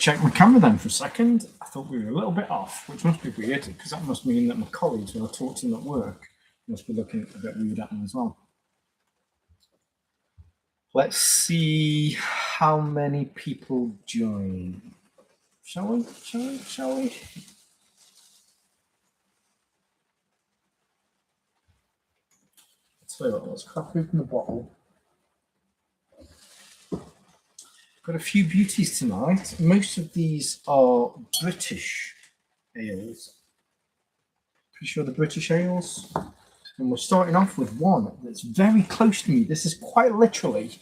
check my camera then for a second. I thought we were a little bit off, which must be weird because that must mean that my colleagues, when I talk to them at work, must be looking a bit weird at me as well. Let's see how many people join. Shall we? I'll tell you what, let's crack open the bottle. Got a few beauties tonight. Most of these are British ales. Pretty sure the British ales. And we're starting off with one that's very close to me. This is quite literally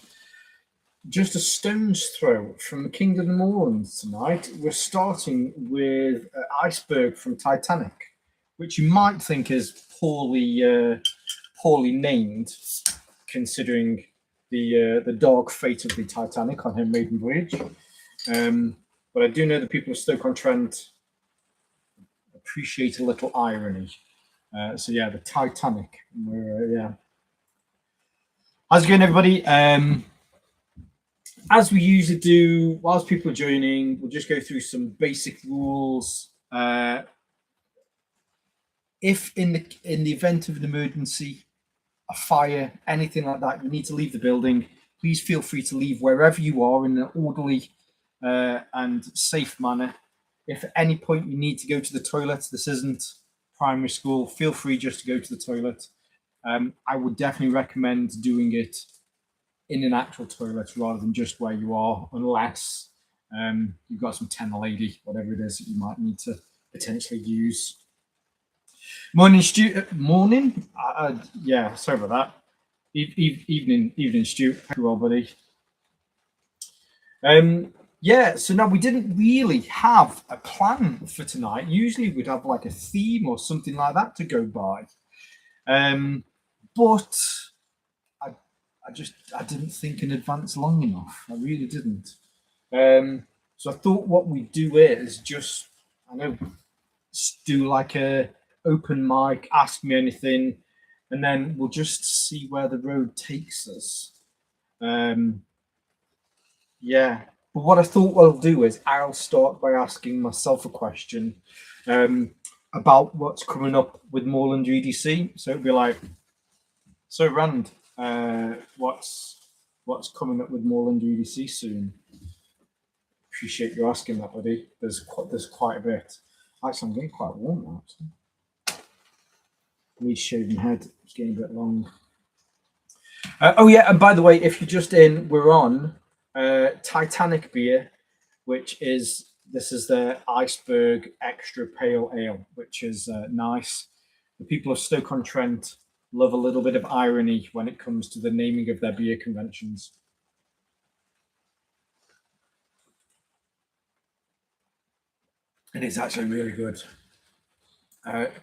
just a stone's throw from the Kingdom of New Orleans tonight. We're starting with Iceberg from Titanic, which you might think is poorly named, considering the dark fate of the Titanic on her maiden voyage. But I do know the people of Stoke-on-Trent appreciate a little irony. So yeah, the Titanic. Yeah. How's it going, everybody? As we usually do, whilst people are joining, we'll just go through some basic rules. If in the event of an emergency, a fire, anything like that, you need to leave the building, please feel free to leave wherever you are in an orderly and safe manner. If at any point you need to go to the toilet, this isn't primary school, feel free just to go to the toilet. I would definitely recommend doing it in an actual toilet rather than just where you are, unless you've got some tenor lady, whatever it is that you might need to potentially use. Morning, Stu. Morning. Yeah, sorry about that. Evening, Stu. How you all, buddy? Yeah. So now we didn't really have a plan for tonight. Usually we'd have like a theme or something like that to go by, but I didn't think in advance long enough. I really didn't. So I thought what we do is just do like a open mic, ask me anything, and then we'll just see where the road takes us. Yeah, but what I thought I'll do is I'll start by asking myself a question about what's coming up with Moorland EDC. So it'll be like, so Rand, what's coming up with Moorland EDC soon? Appreciate you asking that, buddy. There's quite a bit. Actually, I'm getting quite warm now. Me shaving head, it's getting a bit long. Oh yeah, and by the way, if you're just in, we're on Titanic beer, which is their Iceberg Extra Pale Ale, which is nice. The people of Stoke-on-Trent love a little bit of irony when it comes to the naming of their beer conventions. And it's actually really good.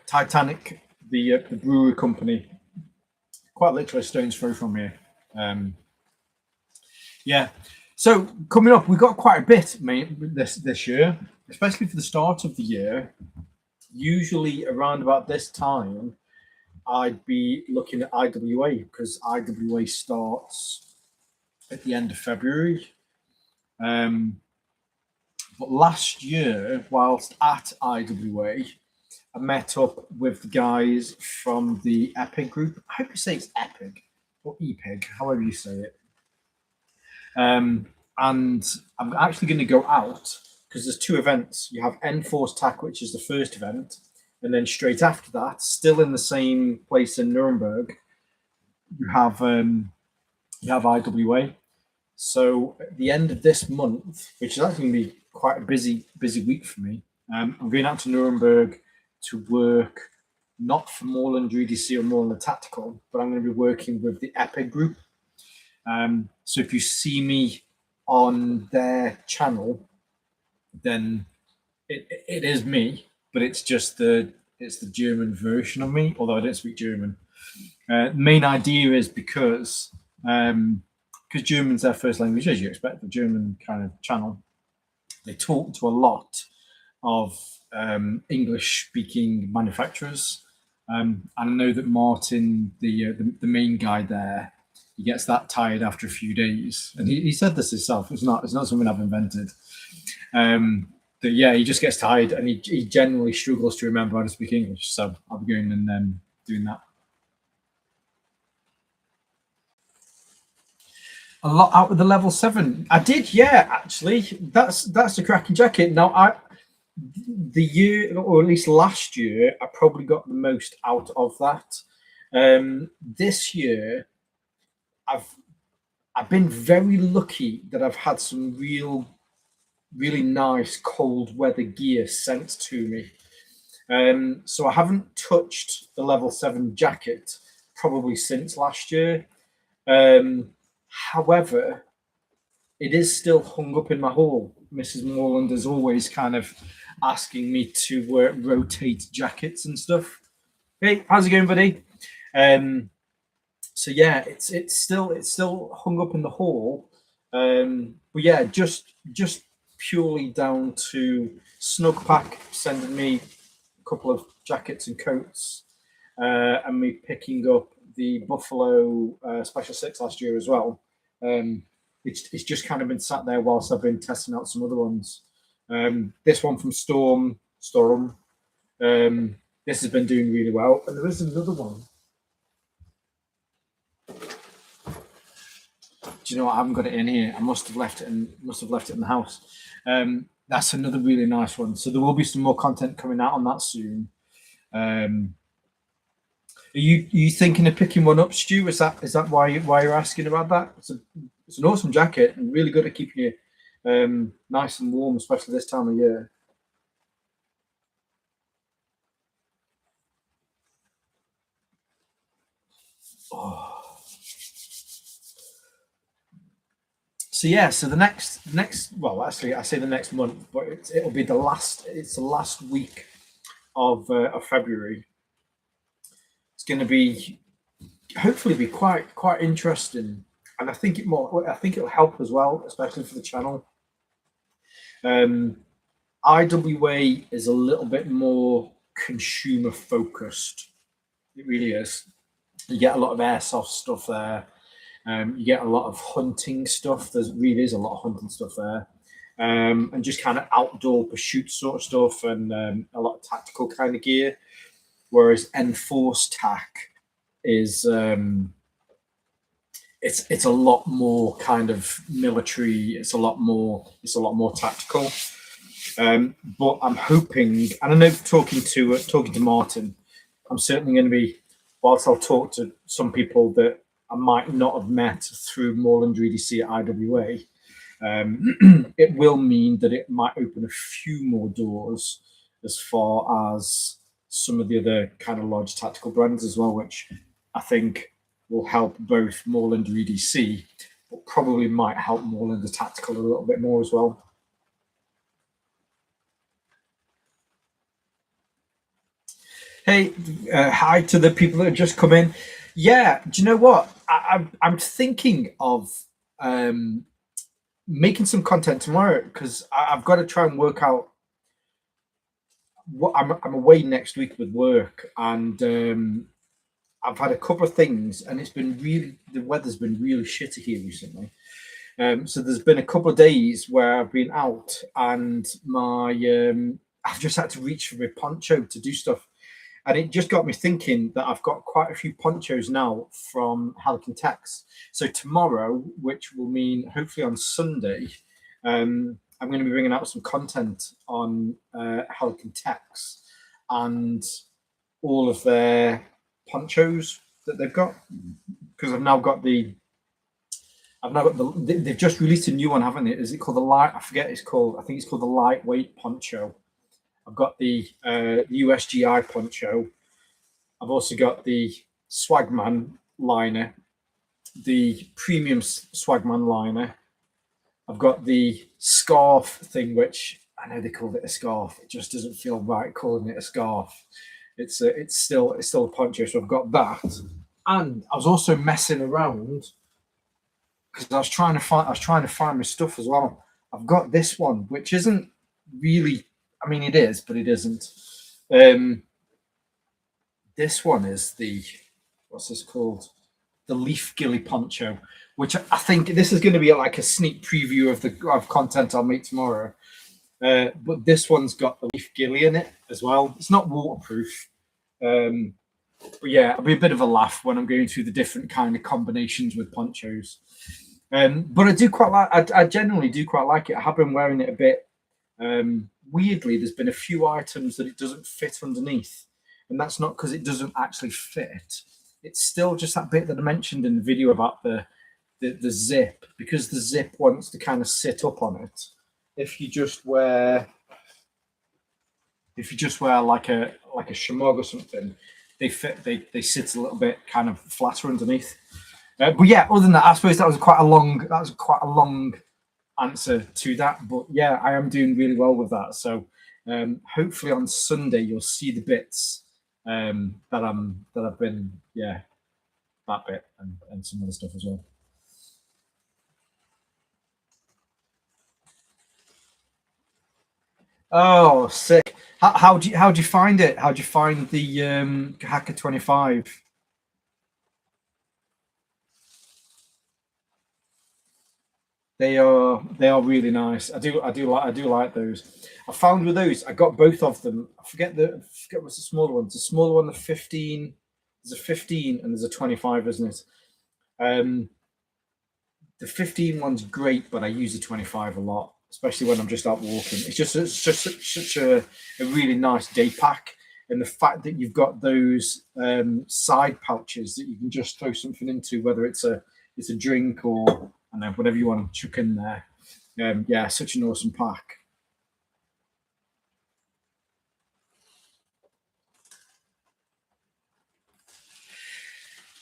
Titanic, the brewery company, quite literally a stone's throw from here. Yeah. So coming up, we've got quite a bit this year, especially for the start of the year. Usually around about this time, I'd be looking at IWA because IWA starts at the end of February. But last year, whilst at IWA, I met up with the guys from the EPIG group. I hope you say it's EPIG or EPIG, however you say it. And I'm actually going to go out because there's two events. You have Enforce TAC, which is the first event, and then straight after that, still in the same place in Nuremberg, you have IWA. So at the end of this month, which is actually going to be quite a busy week for me, I'm going out to Nuremberg to work not for Moorland EDC or Moorland Tactical, but I'm going to be working with the EPIG group. So if you see me on their channel, then it is me, but it's just the German version of me, although I don't speak German. The main idea is because German's their first language, as you expect, the German kind of channel. They talk to a lot of English-speaking manufacturers, and I know that Martin, the main guy there, he gets that tired after a few days, and he said this himself. It's not something I've invented. But yeah, he just gets tired and he generally struggles to remember how to speak English. So I'll be going and doing that. A lot out with the level 7. I did, yeah. Actually, that's a cracking jacket. Now, the year, or at least last year, I probably got the most out of that. This year, I've I've been very lucky that I've had some really nice cold weather gear sent to me. So I haven't touched the level 7 jacket probably since last year. However, it is still hung up in my hall. Mrs. Morland is always kind of asking me to rotate jackets and stuff. Hey, how's it going, buddy? Um, so yeah, it's still hung up in the hall. But yeah, just purely down to Snugpack sending me a couple of jackets and coats, and me picking up the Buffalo Special Six last year as well. Um, it's just kind of been sat there whilst I've been testing out some other ones. This one from Storm. Um, this has been doing really well, and there is another one. Do you know what? I haven't got it in here. I must have left it in the house. That's another really nice one. So there will be some more content coming out on that soon. Are you thinking of picking one up, Stu? Is that why you're asking about that? It's an awesome jacket and really good at keeping you nice and warm, especially this time of year. Oh. So yeah, so the next well, actually, I say the next month, but it'll be the last. It's the last week of February. It's going to be hopefully be quite interesting, and I think it'll help as well, especially for the channel. IWA is a little bit more consumer focused. It really is. You get a lot of airsoft stuff there. You get a lot of hunting stuff. There's really is a lot of hunting stuff there, and just kind of outdoor pursuit sort of stuff, and a lot of tactical kind of gear. Whereas Enforce Tac is it's a lot more kind of military. It's a lot more tactical. But I'm hoping, and I know talking to Martin, I'm certainly going to be. Whilst I'll talk to some people that I might not have met through Moreland EDC at IWA, it will mean that it might open a few more doors as far as some of the other kind of large tactical brands as well, which I think will help both Moreland EDC, but probably might help Moreland the tactical a little bit more as well. Hey, hi to the people that have just come in. Yeah, do you know what? I'm thinking of making some content tomorrow because I've got to try and work out what I'm away next week with work, and I've had a couple of things, and the weather's been really shitty here recently. So there's been a couple of days where I've been out, and I've just had to reach for my poncho to do stuff. And it just got me thinking that I've got quite a few ponchos now from Helican Tex. So tomorrow, which will mean hopefully on Sunday, I'm going to be bringing out some content on Helican Tex and all of their ponchos that they've got, because they've just released a new one, haven't they? Is it called the light? I forget it's called. I think it's called the lightweight poncho. I've got the USGI poncho. I've also got the Swagman liner, the premium Swagman liner. I've got the scarf thing, which I know they called it a scarf. It just doesn't feel right calling it a scarf. It's still a poncho. So I've got that, and I was also messing around because I was trying to find my stuff as well. I've got this one, which isn't really. I mean, it is, but it isn't. This one is what's this called? The Leaf Gilly Poncho, which I think this is going to be like a sneak preview of content I'll make tomorrow. But this one's got the leaf gilly in it as well. It's not waterproof. Um, but yeah, it'll be a bit of a laugh when I'm going through the different kind of combinations with ponchos. But I do quite like. I generally do quite like it. I have been wearing it a bit. Weirdly, there's been a few items that it doesn't fit underneath, and that's not because it doesn't actually fit. It's still just that bit that I mentioned in the video about the zip, because the zip wants to kind of sit up on it. If you just wear like a shemagh or something, they fit. They sit a little bit kind of flatter underneath. But yeah, other than that, I suppose that was quite a long answer to that. But yeah, I am doing really well with that. So hopefully on Sunday you'll see the bits that I've been that bit and some other stuff as well. Oh, sick! How do you find it? How do you find the Hacker 25? They are really nice. I do like those. I found with those, I got both of them. I forget what's the smaller one. It's a smaller one, the 15. There's a 15 and there's a 25, isn't it? Um, the 15 one's great, but I use the 25 a lot, especially when I'm just out walking. It's just such a really nice day pack. And the fact that you've got those side pouches that you can just throw something into, whether it's a drink or I don't know, whatever you want to chuck in there. Yeah, such an awesome pack.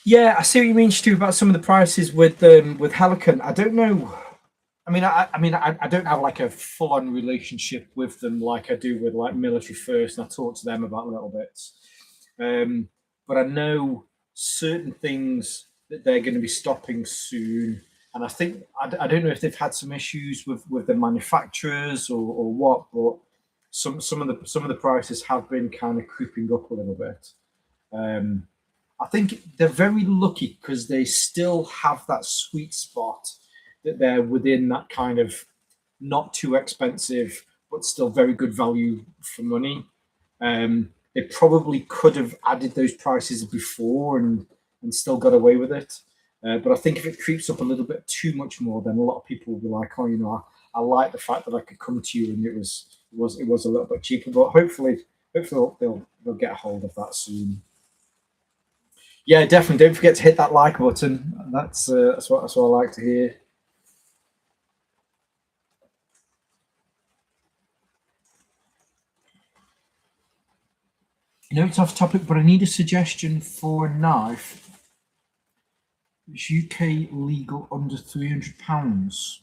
Yeah, I see what you mean, Stu, about some of the prices with Helican. I don't know. I don't have like a full on relationship with them like I do with like Military First, and I talk to them about little bits. Um, but I know certain things that they're going to be stopping soon, and I think I don't know if they've had some issues with the manufacturers or what, but some of the prices have been kind of creeping up a little bit. Um, I think they're very lucky because they still have that sweet spot that they're within that kind of not too expensive but still very good value for money. They probably could have added those prices before and still got away with it. But I think if it creeps up a little bit too much more, then a lot of people will be like, "Oh, I like the fact that I could come to you and it was a little bit cheaper." But hopefully they'll get a hold of that soon. Yeah, definitely. Don't forget to hit that like button. That's what I like to hear. You know, it's off topic, but I need a suggestion for a knife. It's UK legal under £300.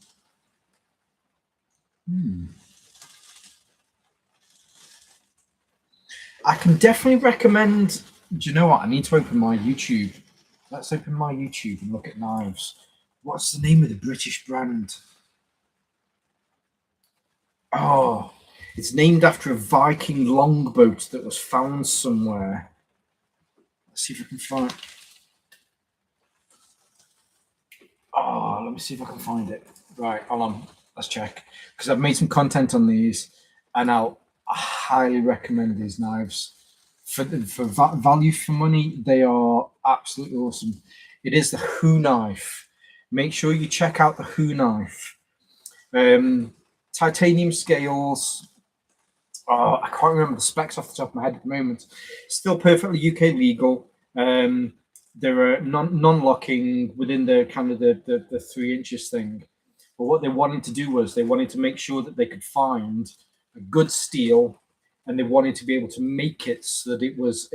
I can definitely recommend. Do you know what? I need to open my YouTube. Let's open my YouTube and look at knives. What's the name of the British brand? Oh, it's named after a Viking longboat that was found somewhere. Let's see if I can find. Oh, let me see if I can find it. Right, hold on. Let's check because I've made some content on these, and I highly recommend these knives for value for money. They are absolutely awesome. It is the Who knife. Make sure you check out the Who knife. Titanium scales. Oh, I can't remember the specs off the top of my head at the moment. Still perfectly UK legal. There are non-locking within the kind of the 3 inches thing. But what they wanted to do was they wanted to make sure that they could find a good steel, and they wanted to be able to make it so that it was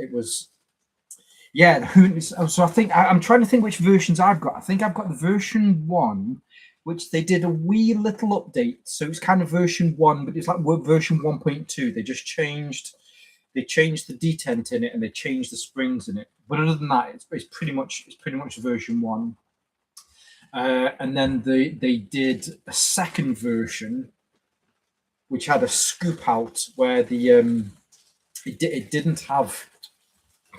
yeah. So I think I'm trying to think which versions I've got. I think I've got the version one, which they did a wee little update. So it's kind of version one, but it's like version 1.2. They changed the detent in it and they changed the springs in it. But other than that, it's pretty much version one. And then they did a second version, which had a scoop out where it didn't have.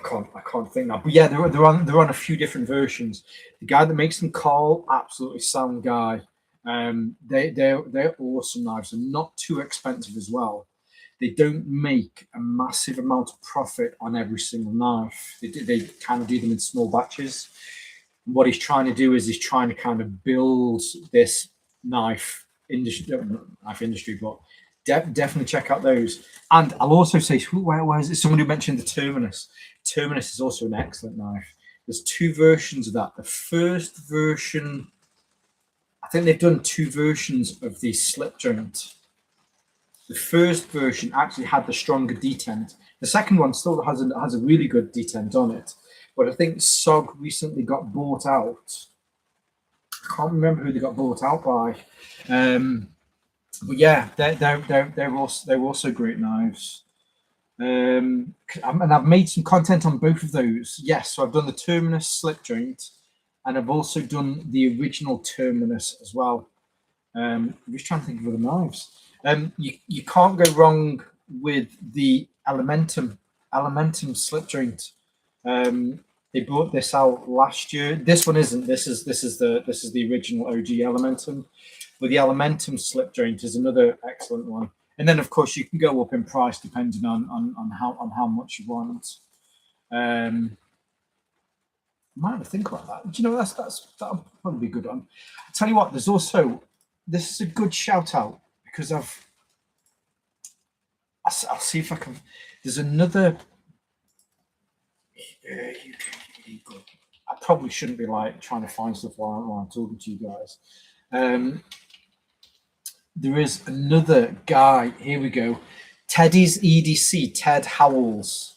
I can't think now, but yeah, they're on a few different versions. The guy that makes them, Carl, absolutely sound guy. They're awesome knives and not too expensive as well. They don't make a massive amount of profit on every single knife. They kind of do them in small batches. And what he's trying to do is he's trying to kind of build this knife industry, but definitely check out those. And I'll also say, where is it? Someone who mentioned the Terminus. Terminus is also an excellent knife. There's two versions of that. The first version, I think they've done two versions of the slip joint. The first version actually had the stronger detent. The second one still has a really good detent on it, but I think SOG recently got bought out. I can't remember who they got bought out by, but yeah, they're also great knives. And I've made some content on both of those. Yes, so I've done the Terminus slip joint, and I've also done the original Terminus as well. I'm just trying to think of other knives. You can't go wrong with the Elementum slip joint. They brought this out last year. This one isn't. This is the original OG Elementum, but the Elementum slip joint is another excellent one. And then of course you can go up in price depending on how much you want. Might have to think about that. Do you know that'll probably be a good one. I'll tell you what. There's also, this is a good shout out because I'll see if I can. There's another. I probably shouldn't be like trying to find stuff while I'm talking to you guys. There is another guy. Here we go. Teddy's EDC. Ted Howells.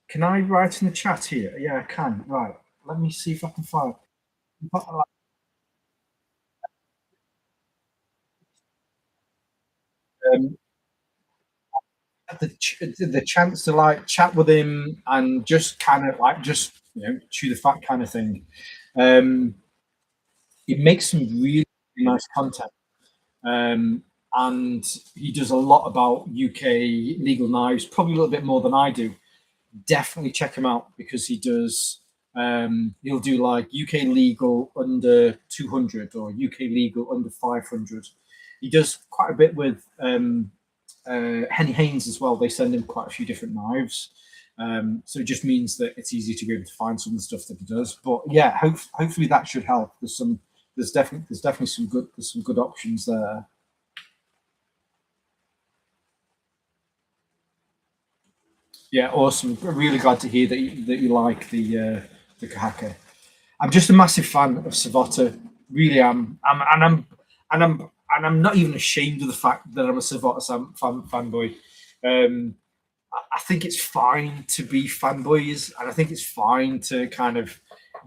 Can I write in the chat here? Yeah, I can. Right. Let me see if I can find. The chance to like chat with him and just kind of like chew the fat kind of thing. It makes some really nice content, and he does a lot about UK legal knives, probably a little bit more than I do. Definitely check him out because he does. He'll do like UK legal under 200 or UK legal under 500. He does quite a bit with Henny Haynes as well. They send him quite a few different knives, so it just means that it's easy to be able to find some of the stuff that he does. But yeah, hopefully that should help. There's definitely some good options there. Yeah, awesome. Really glad to hear that you like the Kahaka. I'm just a massive fan of Savota. Really am. I'm not even ashamed of the fact that I'm a Savota fanboy. I think it's fine to be fanboys, and I think it's fine to kind of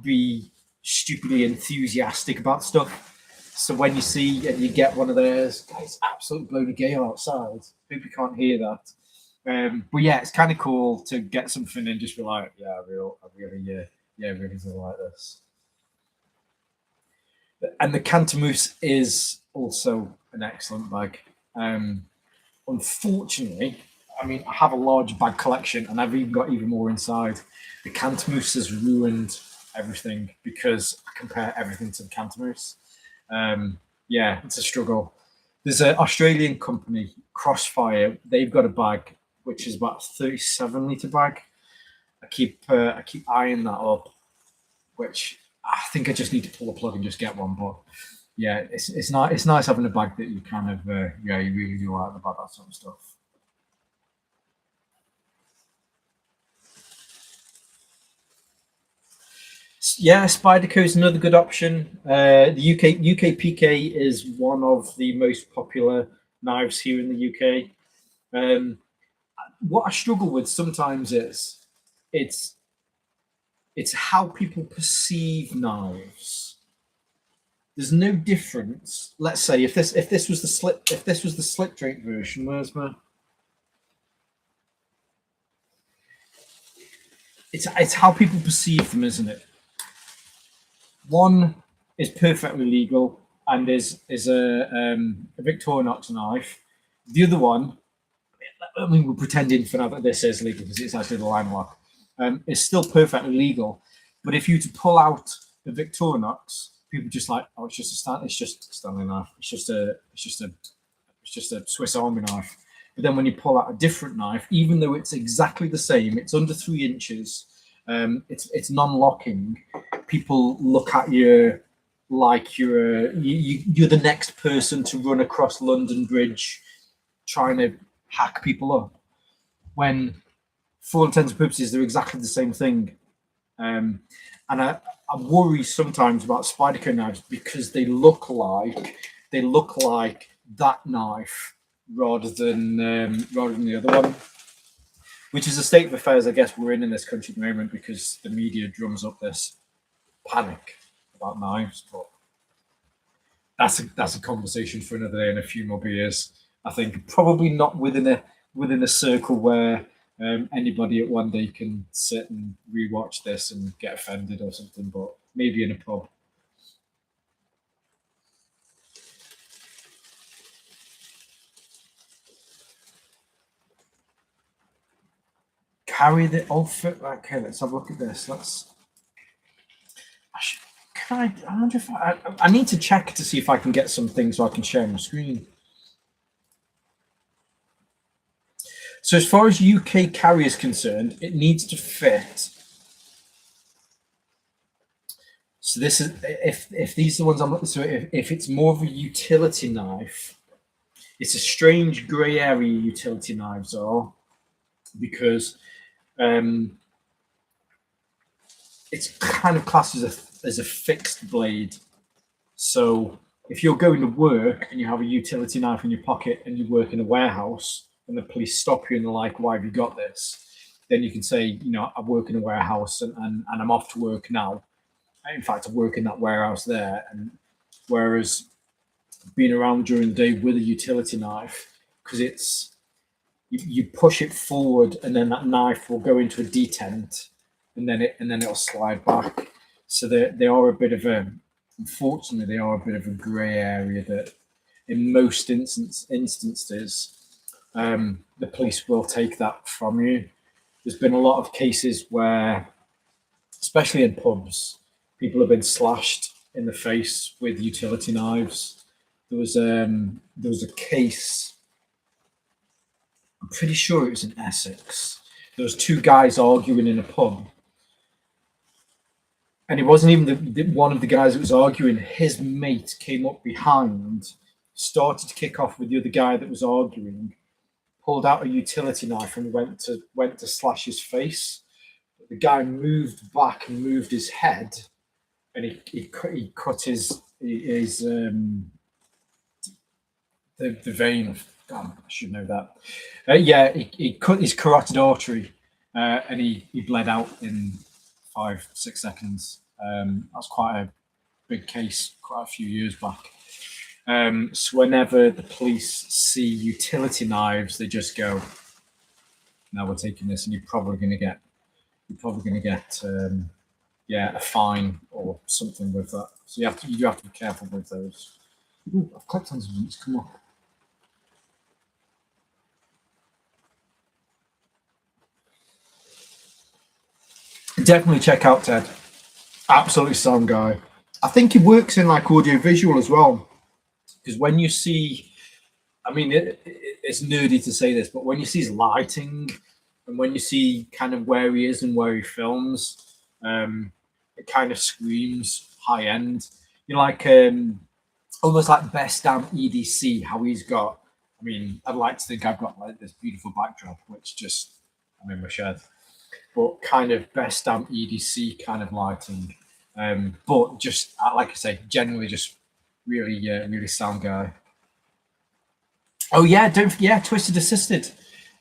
be stupidly enthusiastic about stuff. So when you see and you get one of theirs, guys, absolutely blowing a gale outside. Hope you can't hear that. But yeah, it's kind of cool to get something and just be like, yeah, I really do like this. And the Cantamus is also an excellent bag. Unfortunately, I mean, I have a large bag collection, and I've even got even more inside. The Cantamus has ruined everything because I compare everything to the Cantamus. Yeah, it's a struggle. There's an Australian company, Crossfire. They've got a bag which is about a 37-litre bag. I keep eyeing that up, which I think I just need to pull the plug and just get one. But yeah, it's nice having a bag that you kind of you really do like about that sort of stuff. Yeah, Spyderco is another good option. The UK PK is one of the most popular knives here in the UK. What I struggle with sometimes is it's how people perceive knives. There's no difference. Let's say if this was the slip joint version, where's my? It's how people perceive them, isn't it? One is perfectly legal and is a Victorinox knife. The other one, I mean, we're pretending for now that this is legal because it's actually the line lock. It's still perfectly legal, but if you to pull out the Victorinox, people just like, oh, it's just a Stanley knife. It's just a Swiss Army knife. But then when you pull out a different knife, even though it's exactly the same, it's under 3 inches, it's non-locking. People look at you like you're the next person to run across London Bridge, trying to hack people up. When, for all intents and purposes, they're exactly the same thing. And I worry sometimes about Spyderco knives because they look like that knife rather than the other one, which is a state of affairs I guess we're in this country at the moment because the media drums up this panic about knives. But that's a conversation for another day and a few more beers. I think probably not within a circle where anybody at one day can sit and rewatch this and get offended or something, but maybe in a pub. Carry the old foot. Okay, let's have a look at this. I wonder if I need to check to see if I can get something so I can share my screen. So as far as UK carry is concerned, it needs to fit. So this is if these are the ones I'm looking. So if it's more of a utility knife, it's a strange grey area utility knives are, because it's kind of classed as a fixed blade. So if you're going to work and you have a utility knife in your pocket and you work in a warehouse and the police stop you and they're like, why have you got this? Then you can say, you know, I work in a warehouse and I'm off to work now. In fact, I work in that warehouse there. And whereas being around during the day with a utility knife, because it's, you push it forward and then that knife will go into a detent and then it'll slide back. So they are a bit of a, unfortunately, they are a bit of a grey area that in most instances, the police will take that from you. There's been a lot of cases where, especially in pubs, people have been slashed in the face with utility knives. There was a case, I'm pretty sure it was in Essex. There was 2 guys arguing in a pub. And it wasn't even one of the guys that was arguing. His mate came up behind, started to kick off with the other guy that was arguing, pulled out a utility knife and went to slash his face. The guy moved back and moved his head, and he cut his the vein of. Damn, I should know that. Yeah, he cut his carotid artery, and he bled out in 5-6 seconds. That's quite a big case, quite a few years back. So whenever the police see utility knives, they just go, "Now we're taking this," and you're probably going to get a fine or something with that. So you have to be careful with those. Ooh, I've clicked on something. It's come up. Definitely check out Ted. Absolutely sound guy. I think he works in like audio visual as well. Because when you see, I mean, it's nerdy to say this, but when you see his lighting and when you see kind of where he is and where he films, it kind of screams high end. You know, like almost like best damn EDC, how he's got. I mean, I'd like to think I've got like this beautiful backdrop, which just I'm in my shed, but kind of best damn EDC kind of lighting. But just like I say, generally just really sound guy. Oh yeah, don't forget, Twisted Assisted,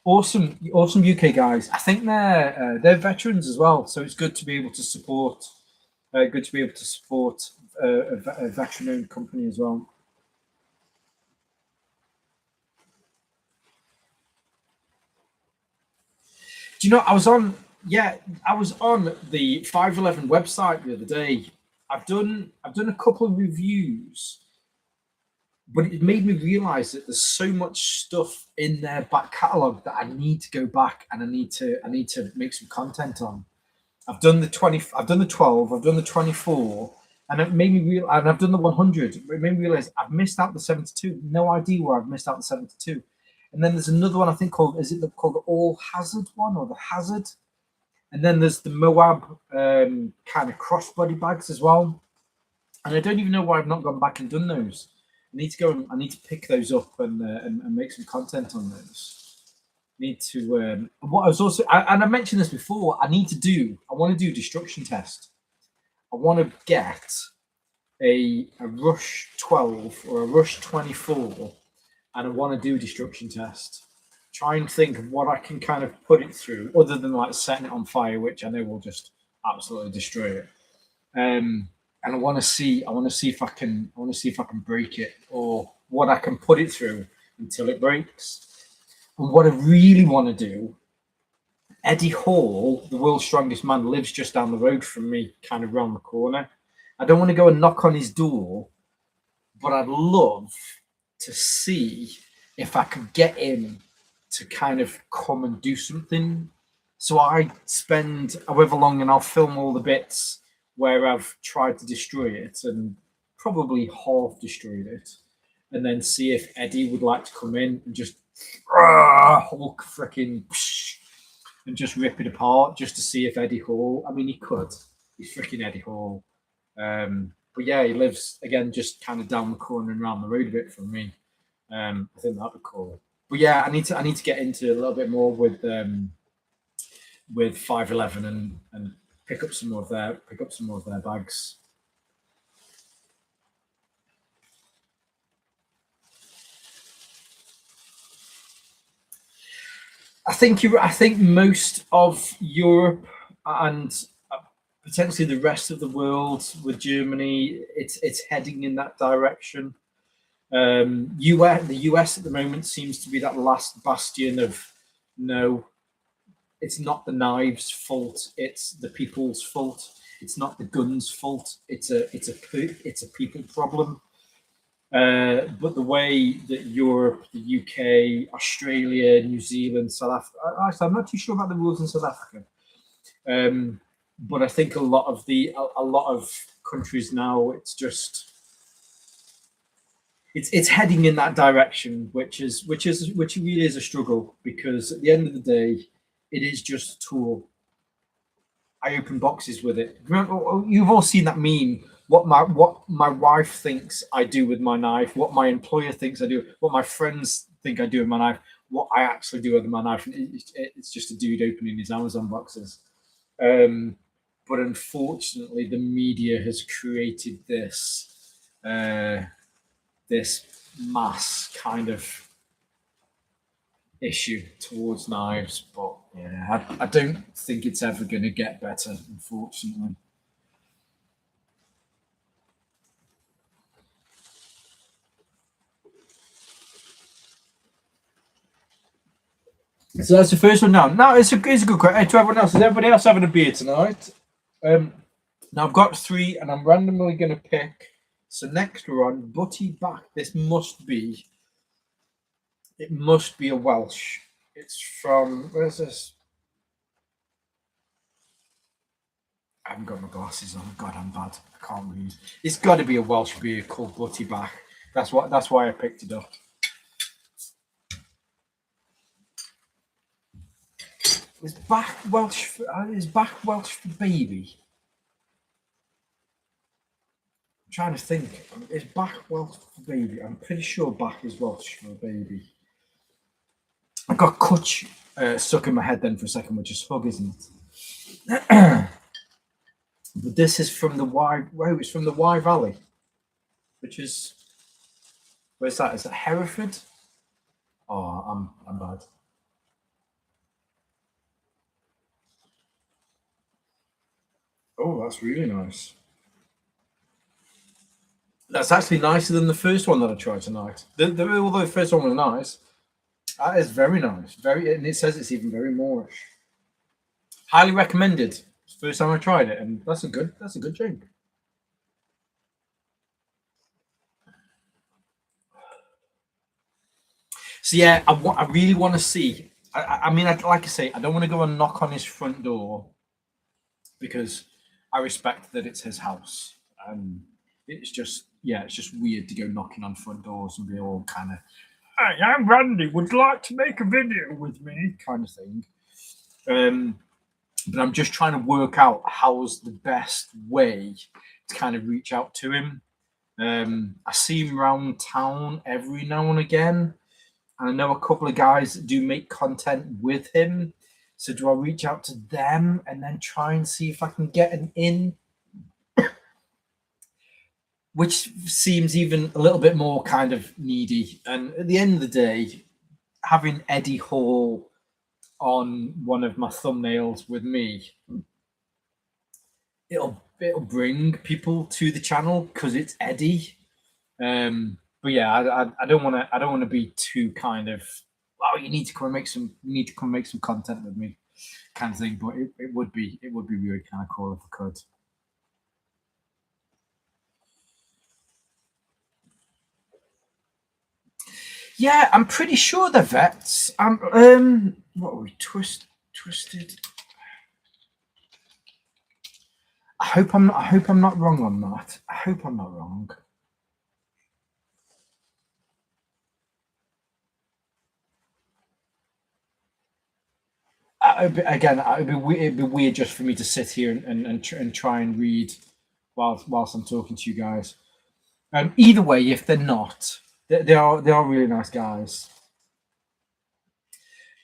awesome UK guys. I think they're veterans as well, so it's good to be able to support. Good to be able to support a veteran-owned company as well. Do you know I was on the 511 website the other day. I've done a couple of reviews, but it made me realize that there's so much stuff in their back catalog that I need to go back and I need to make some content on. I've done the 20, I've done the 12, I've done the 24, And it made me real. And I've done the 100. It made me realize I've missed out the 72. No idea where I've missed out the 72. And then there's another one I think called called the All Hazard one or the Hazard? And then there's the Moab kind of crossbody bags as well. And I don't even know why I've not gone back and done those. I need to go and I need to pick those up and make some content on those. Need to what I was also and I mentioned this before. I want to do destruction test. I want to get a Rush 12 or a Rush 24, and I want to do destruction test. Try and think of what I can kind of put it through, other than like setting it on fire, which I know will just absolutely destroy it. And I want to see if I can break it, or what I can put it through until it breaks. And what I really want to do, Eddie Hall, the world's strongest man, lives just down the road from me, kind of round the corner. I don't want to go and knock on his door, but I'd love to see if I could get him to kind of come and do something. So I spend however long and I'll film all the bits where I've tried to destroy it and probably half destroyed it, and then see if Eddie would like to come in and just Hulk freaking and just rip it apart, just to see if Eddie Hall. I mean, he could. He's freaking Eddie Hall. But yeah, he lives again just kind of down the corner and around the road a bit from me. I think that'd be cool. But yeah, I need to get into a little bit more with 511 and pick up some more of their bags. I think most of Europe and potentially the rest of the world with Germany, it's heading in that direction. The US at the moment seems to be that last bastion of no, it's not the knives' fault, it's the people's fault. It's not the guns' fault. It's a people problem. But the way that Europe, the UK, Australia, New Zealand, South Africa, actually, I'm not too sure about the rules in South Africa. But I think a lot of countries now, it's heading in that direction, which really is a struggle, because at the end of the day, it is just a tool. I open boxes with it. Remember, you've all seen that meme. What my wife thinks I do with my knife, what my employer thinks I do, what my friends think I do with my knife, what I actually do with my knife. It's just a dude opening his Amazon boxes. But unfortunately, the media has created this mass kind of issue towards knives. But yeah, I don't think it's ever going to get better, unfortunately. So that's the first one now. Now it's a good question to everyone else. Is everybody else having a beer tonight? Now I've got three, and I'm randomly going to pick. So next we're on Butty Back. It must be a Welsh. It's from, where's this? I haven't got my glasses on. God, I'm bad. I can't read. It's got to be a Welsh beer called Butty Back. That's why I picked it up. Is Back Welsh for baby? I'm trying to think. Is Back Welsh for baby? I'm pretty sure Back is Welsh for a baby. I got Kutch stuck in my head then for a second, which is hug, isn't it? But this is from the Wye. Well, it's from the Wye Valley, which is, where's that? Is that Hereford? Oh, I'm bad. Oh, that's really nice. That's actually nicer than the first one that I tried tonight. Although the first one was nice, that is very nice. And it says it's even very Moorish. Highly recommended. First time I tried it, and that's a good drink. So yeah, I really want to see. I mean, like I say, I don't want to go and knock on his front door, because I respect that it's his house. It's just, yeah, it's just weird to go knocking on front doors and be all kind of, "Hi, I'm Randy. Would you like to make a video with me?" kind of thing. But I'm just trying to work out how's the best way to kind of reach out to him. I see him around town every now and again, and I know a couple of guys that do make content with him. So do I reach out to them and then try and see if I can get an in? Which seems even a little bit more kind of needy. And at the end of the day, having Eddie Hall on one of my thumbnails with me, it'll bring people to the channel because it's Eddie. But yeah, I don't want to be too kind of, oh, you need to come and make some content with me kind of thing. But it would be really kind of cool if I could. Yeah, I'm pretty sure they're vets. What are we twisted? I hope I'm not wrong on that. I hope I'm not wrong. It'd be weird just for me to sit here and try and read whilst I'm talking to you guys. Either way, if they're not, they are really nice guys.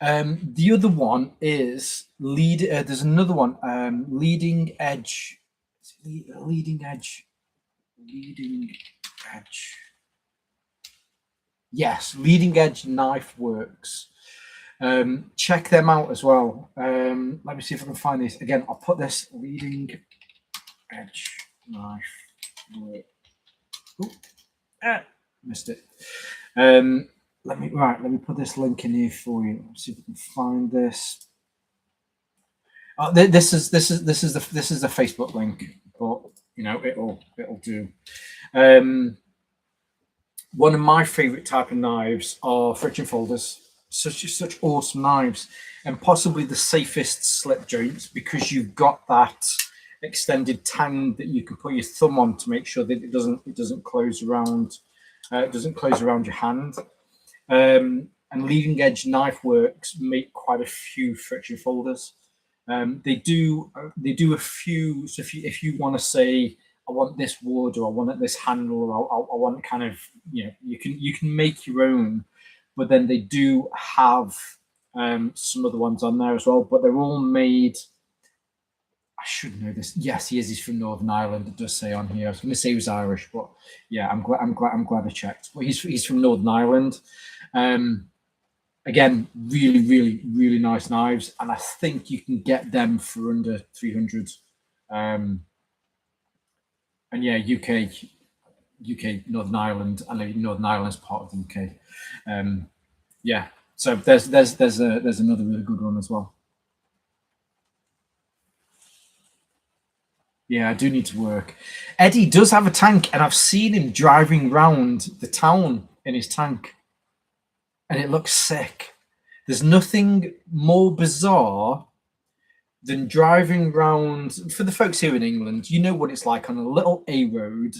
The other one is there's another one. Leading edge. Leading edge. Yes, Leading Edge Knife Works. Check them out as well. Let me see if I can find this again. I'll put this Leading Edge Knife Work. Missed it. Let me put this link in here for you. Let's see if we can find this. Oh, this is the Facebook link, but you know it'll do. One of my favorite type of knives are friction folders. Such awesome knives, and possibly the safest slip joints because you've got that extended tang that you can put your thumb on to make sure that it doesn't close around. It doesn't close around your hand. And Leading Edge Knife Works make quite a few friction folders. They do a few. So if you want to say, I want this wood, or I want this handle, or I want kind of, you can make your own, but then they do have some other ones on there as well. But they're all made. I should know this. Yes, he is. He's from Northern Ireland. It does say on here. I was going to say he was Irish, but yeah, I'm glad I checked. But he's from Northern Ireland. Again, really, really, really nice knives, and I think you can get them for under 300. And yeah, UK, Northern Ireland. I know Northern Ireland is part of the UK. Yeah, so there's another really good one as well. Yeah, I do need to work. Eddie does have a tank, and I've seen him driving round the town in his tank, and it looks sick. There's nothing more bizarre than driving round. For the folks here in England, you know what it's like on a little A road.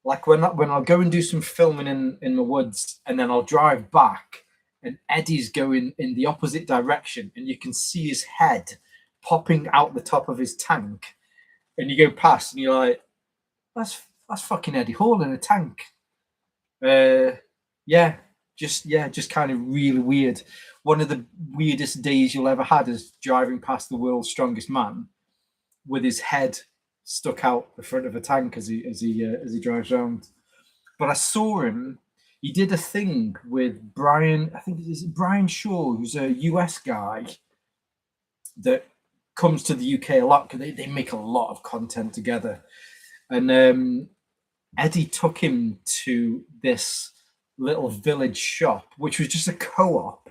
Like when I'll go and do some filming in the woods, and then I'll drive back, and Eddie's going in the opposite direction, and you can see his head popping out the top of his tank. And you go past, and you're like, "That's fucking Eddie Hall in a tank." Just kind of really weird. One of the weirdest days you'll ever had is driving past the world's strongest man with his head stuck out the front of a tank as he drives around. But I saw him. He did a thing with Brian. I think it's Brian Shaw, who's a US guy that comes to the UK a lot because they make a lot of content together. And Eddie took him to this little village shop, which was just a co-op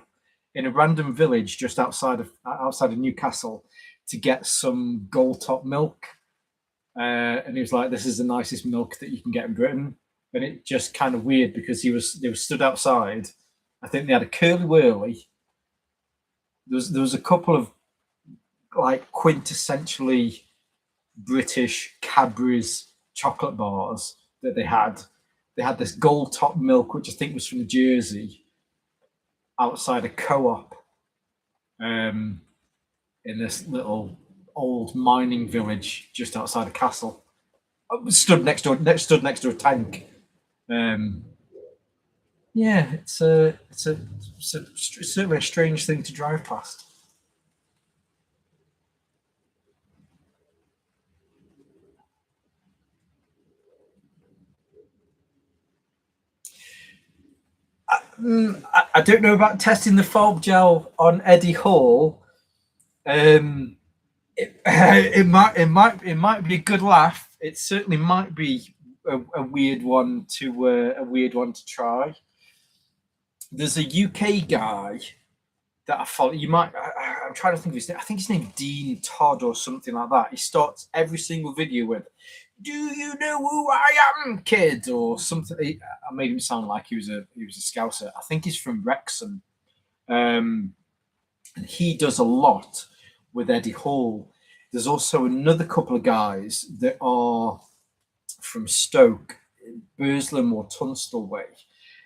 in a random village just outside of Newcastle, to get some gold top milk. And he was like, "This is the nicest milk that you can get in Britain." And it just kind of weird because they were stood outside. I think they had a curly whirly. There was a couple of like quintessentially British Cadbury's chocolate bars that they had. They had this gold top milk, which I think was from Jersey, outside a co-op um, in this little old mining village just outside a castle. Stood next to a tank. Um, yeah, it's certainly a strange thing to drive past. I don't know about testing the fob gel on Eddie Hall. It might be a good laugh. It certainly might be a weird one to try. There's a UK guy that I follow. I'm trying to think of his name. I think his name's Dean Todd or something like that. He starts every single video with, "Do you know who I am, kid?" or something. I made him sound like he was a Scouser. I think he's from Wrexham, and he does a lot with Eddie Hall. There's also another couple of guys that are from Stoke, Burslem or Tunstall way,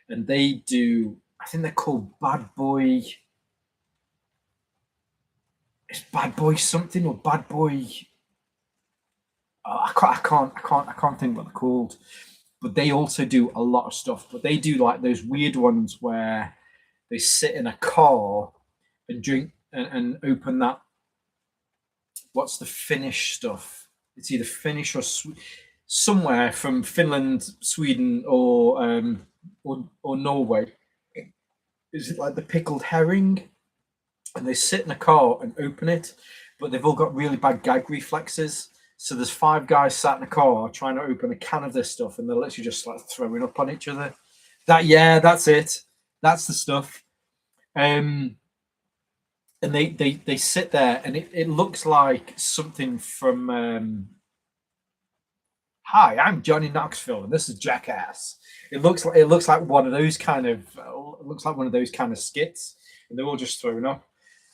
and they do. I think they're called Bad Boy. It's Bad Boy something or Bad Boy. I can't think what they're called. But they also do a lot of stuff. But they do like those weird ones where they sit in a car and drink and open that. What's the Finnish stuff? It's either Finnish or somewhere from Finland, Sweden, or Norway. Is it like the pickled herring? And they sit in a car and open it, but they've all got really bad gag reflexes. So there's 5 guys sat in a car trying to open a can of this stuff, and they're literally just like throwing up on each other. That's it. That's the stuff. And they sit there, and it looks like something from. Hi, I'm Johnny Knoxville, and this is Jackass. It looks like one of those kind of skits, and they're all just throwing up.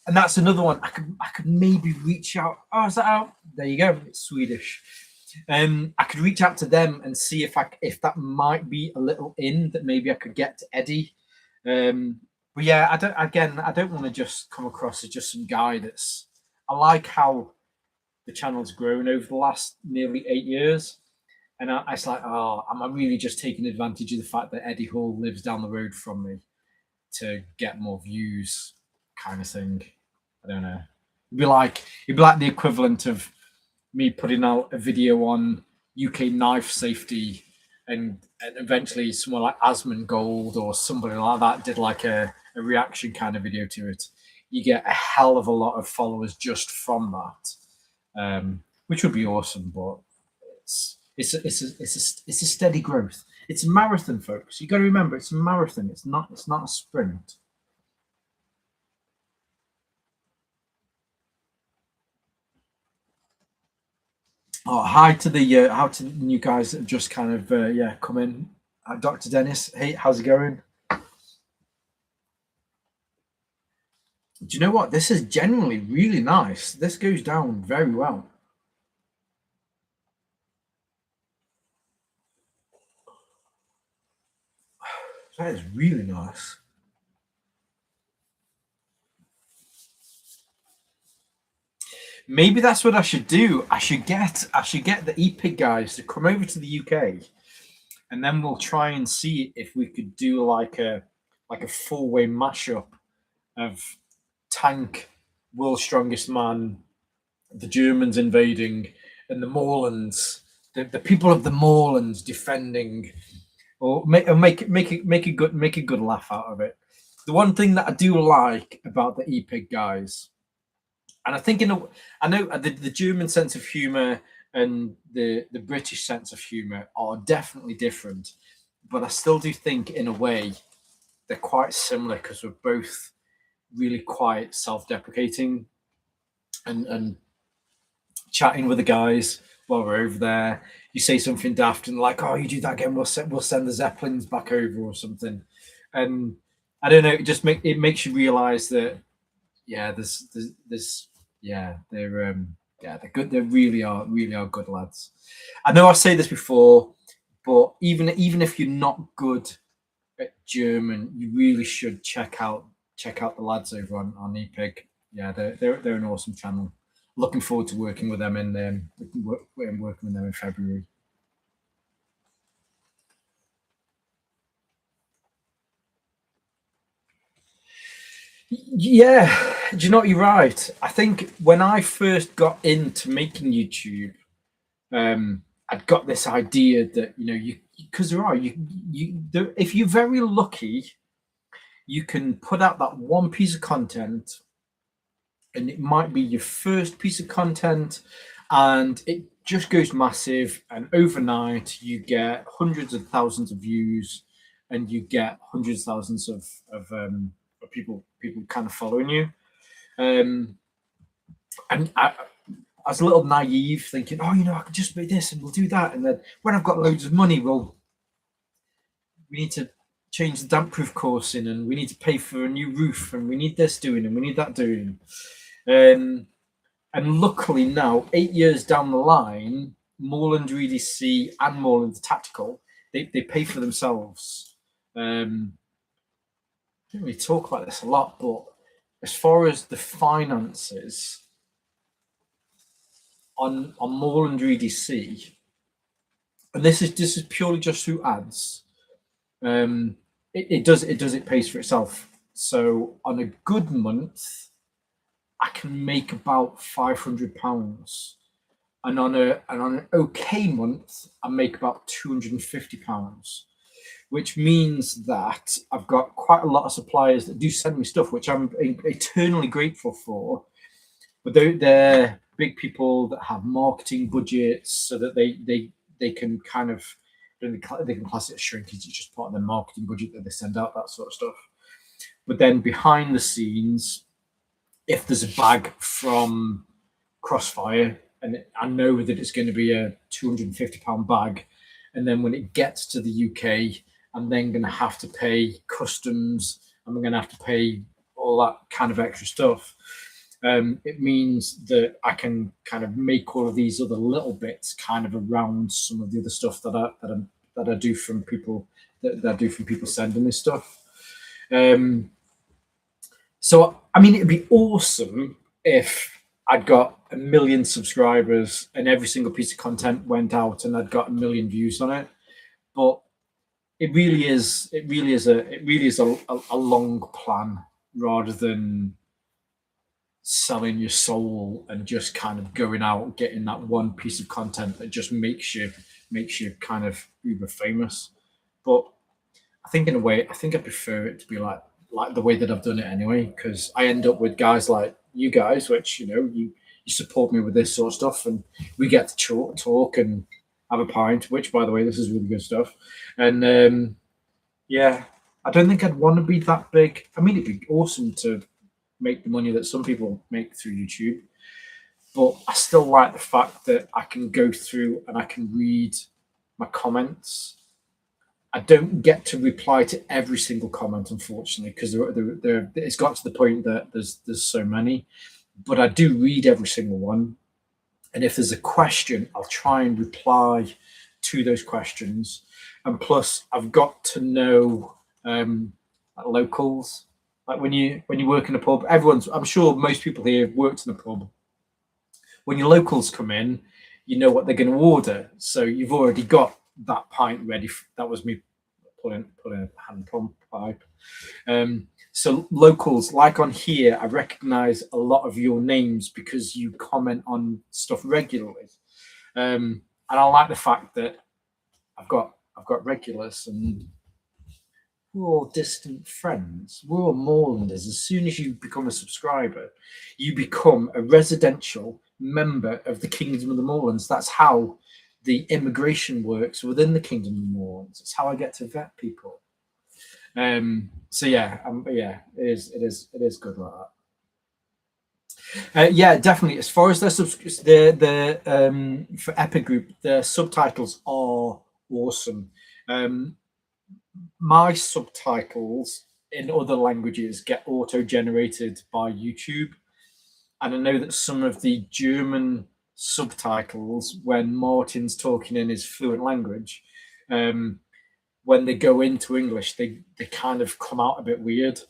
And that's another one. I could maybe reach out. Oh, is that out? There you go. It's Swedish. I could reach out to them and see if that might be a little in that maybe I could get to Eddie. But yeah, I don't want to just come across as just some guy that's. I like how the channel's grown over the last nearly 8 years, and it's like, oh, am I really just taking advantage of the fact that Eddie Hall lives down the road from me to get more views, kind of thing? I don't know. It'd be like the equivalent of me putting out a video on UK knife safety, and eventually someone like Asmongold or somebody like that did like a reaction kind of video to it. You get a hell of a lot of followers just from that, which would be awesome. But it's a steady growth. It's a marathon, folks. You got to remember, it's a marathon. It's not a sprint. Oh, hi to the new guys that have just kind of come in. Dr. Dennis, hey, how's it going? Do you know what? This is generally really nice. This goes down very well. That is really nice. Maybe that's what I should do. I should get the EPIG guys to come over to the UK, and then we'll try and see if we could do like a 4-way mashup of Tank, World's Strongest Man, the Germans invading, and the Moorlands, the people of the Moorlands defending, or make a good laugh out of it. The one thing that I do like about the EPIG guys, and I think I know the German sense of humor and the British sense of humor are definitely different, but I still do think in a way they're quite similar because we're both really quite self-deprecating and chatting with the guys while we're over there. You say something daft and like, oh, you do that again, we'll send the Zeppelins back over or something. And I don't know, it makes you realize that there's they're Yeah, they're good. They really are good lads. I know I say this before, but even if you're not good at German, you really should check out the lads over on EPIG. Yeah, they're an awesome channel. Looking forward to working with them in working with them in February. Yeah, do you know what, you're right. I think when I first got into making YouTube, I'd got this idea that you because there are if you're very lucky, you can put out that one piece of content, and it might be your first piece of content, and it just goes massive, and overnight you get hundreds of thousands of views, and you get hundreds of thousands of people kind of following you. Um, and I was a little naive, thinking, oh, I could just make this and we'll do that. And then when I've got loads of money, well, we need to change the damp proof coursing, and we need to pay for a new roof, and we need this doing, and we need that doing. And luckily now, 8 years down the line, Moorland EDC and Moorland Tactical, they pay for themselves. I don't really talk about this a lot, but as far as the finances on Moorland EDC, and this is purely just through ads. It pays for itself. So on a good month, I can make about £500, and on an okay month, I make about £250, which means that I've got quite a lot of suppliers that do send me stuff, which I'm eternally grateful for. But they're big people that have marketing budgets, so that they can kind of they can class it as shrinkage. It's just part of their marketing budget that they send out, that sort of stuff. But then behind the scenes, if there's a bag from Crossfire, and I know that it's going to be a £250 bag, and then when it gets to the UK, I'm then going to have to pay customs, and I'm going to have to pay all that kind of extra stuff. It means that I can kind of make all of these other little bits kind of around some of the other stuff that I do from people that I do from people sending me stuff. So I mean, it'd be awesome if I'd got 1 million subscribers and every single piece of content went out and I'd got 1 million views on it. But it really is a long plan, rather than selling your soul and just kind of going out getting that one piece of content that just makes you kind of uber famous. But I think in a way, I think I prefer it to be like the way that I've done it anyway, because I end up with guys like you guys, which you support me with this sort of stuff, and we get to talk and have a pint. Which, by the way, this is really good stuff. And yeah, I don't think I'd want to be that big. I mean, it'd be awesome to make the money that some people make through YouTube, but I still like the fact that I can go through and I can read my comments. I don't get to reply to every single comment, unfortunately, because it's got to the point that there's so many. But I do read every single one, and if there's a question, I'll try and reply to those questions. And plus, I've got to know locals. Like when you work in a pub, I'm sure most people here have worked in a pub. When your locals come in, you know what they're going to order, so you've already got that pint ready. That was me pulling a hand pump pipe. So locals, like on here, I recognise a lot of your names because you comment on stuff regularly, and I like the fact that I've got regulars, and we're all distant friends. We're all Moorlanders. As soon as you become a subscriber, you become a residential member of the Kingdom of the Moorlands. That's how the immigration works within the Kingdom of the Moorlands. It's how I get to vet people. So yeah, it is good like that. Yeah, definitely. As far as the for Epic Group, the subtitles are awesome. My subtitles in other languages get auto generated by YouTube, And I know that some of the German subtitles, when Martin's talking in his fluent language, when they go into English, they kind of come out a bit weird.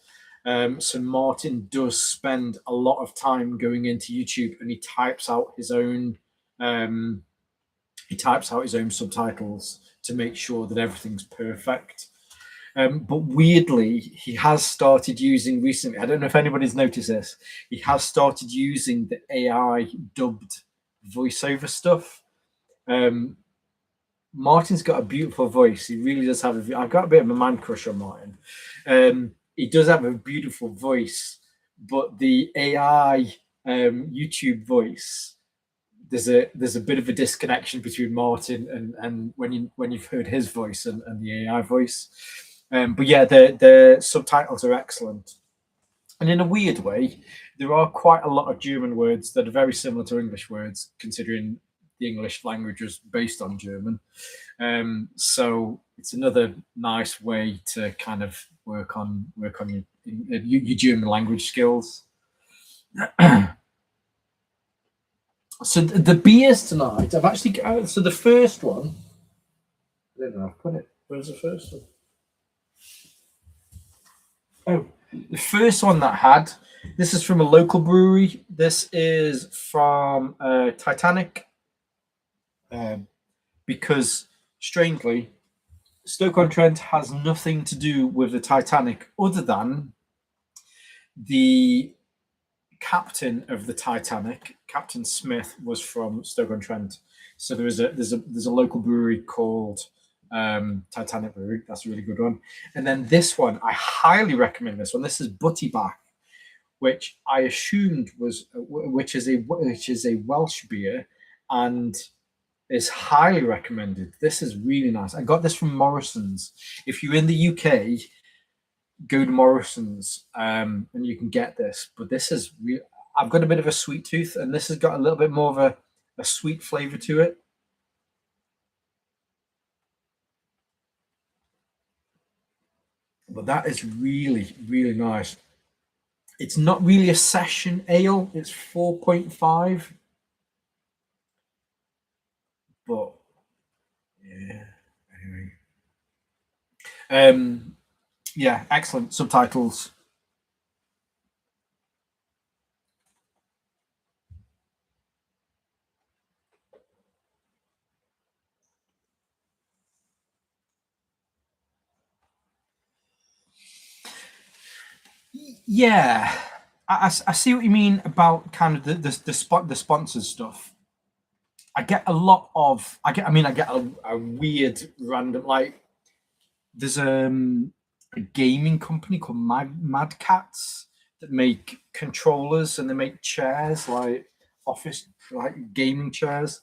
So Martin does spend a lot of time going into YouTube, and he types out his own subtitles to make sure that everything's perfect. But weirdly, he has started using recently, I don't know if anybody's noticed this, he has started using the AI dubbed voiceover stuff. Martin's got a beautiful voice. He really does have I've got a bit of a man crush on Martin. He does have a beautiful voice, but the AI YouTube voice, there's a bit of a disconnection between Martin and when you've heard his voice and the AI voice. But yeah, the subtitles are excellent. And in a weird way, there are quite a lot of German words that are very similar to English words, considering the English language was based on German. So it's another nice way to kind of work on your German language skills. So the beers tonight, I've actually got, so the first one, I don't know, I've put it, where's the first one? Oh, the first one that I had, this is from a local brewery. This is from Titanic, because strangely, Stoke-on-Trent has nothing to do with the Titanic other than the captain of the Titanic, Captain Smith, was from Stoke-on-Trent. So there's a local brewery called Titanic Brewery. That's a really good one. And then this one, I highly recommend this one. This is Buttyback, which I assumed was which is a Welsh beer and is highly recommended. This is really nice. I got this from Morrison's. If you're in the UK, go to Morrison's and you can get this. But this is real. I've got a bit of a sweet tooth, and this has got a little bit more of a sweet flavor to it. But that is really, really nice. It's not really a session ale. It's 4.5. But yeah, anyway. Yeah, excellent subtitles. Yeah, I see what you mean about kind of the sponsored stuff. I get a lot of I get a weird random, like there's a gaming company called Mad Cats that make controllers, and they make chairs, like office, like gaming chairs.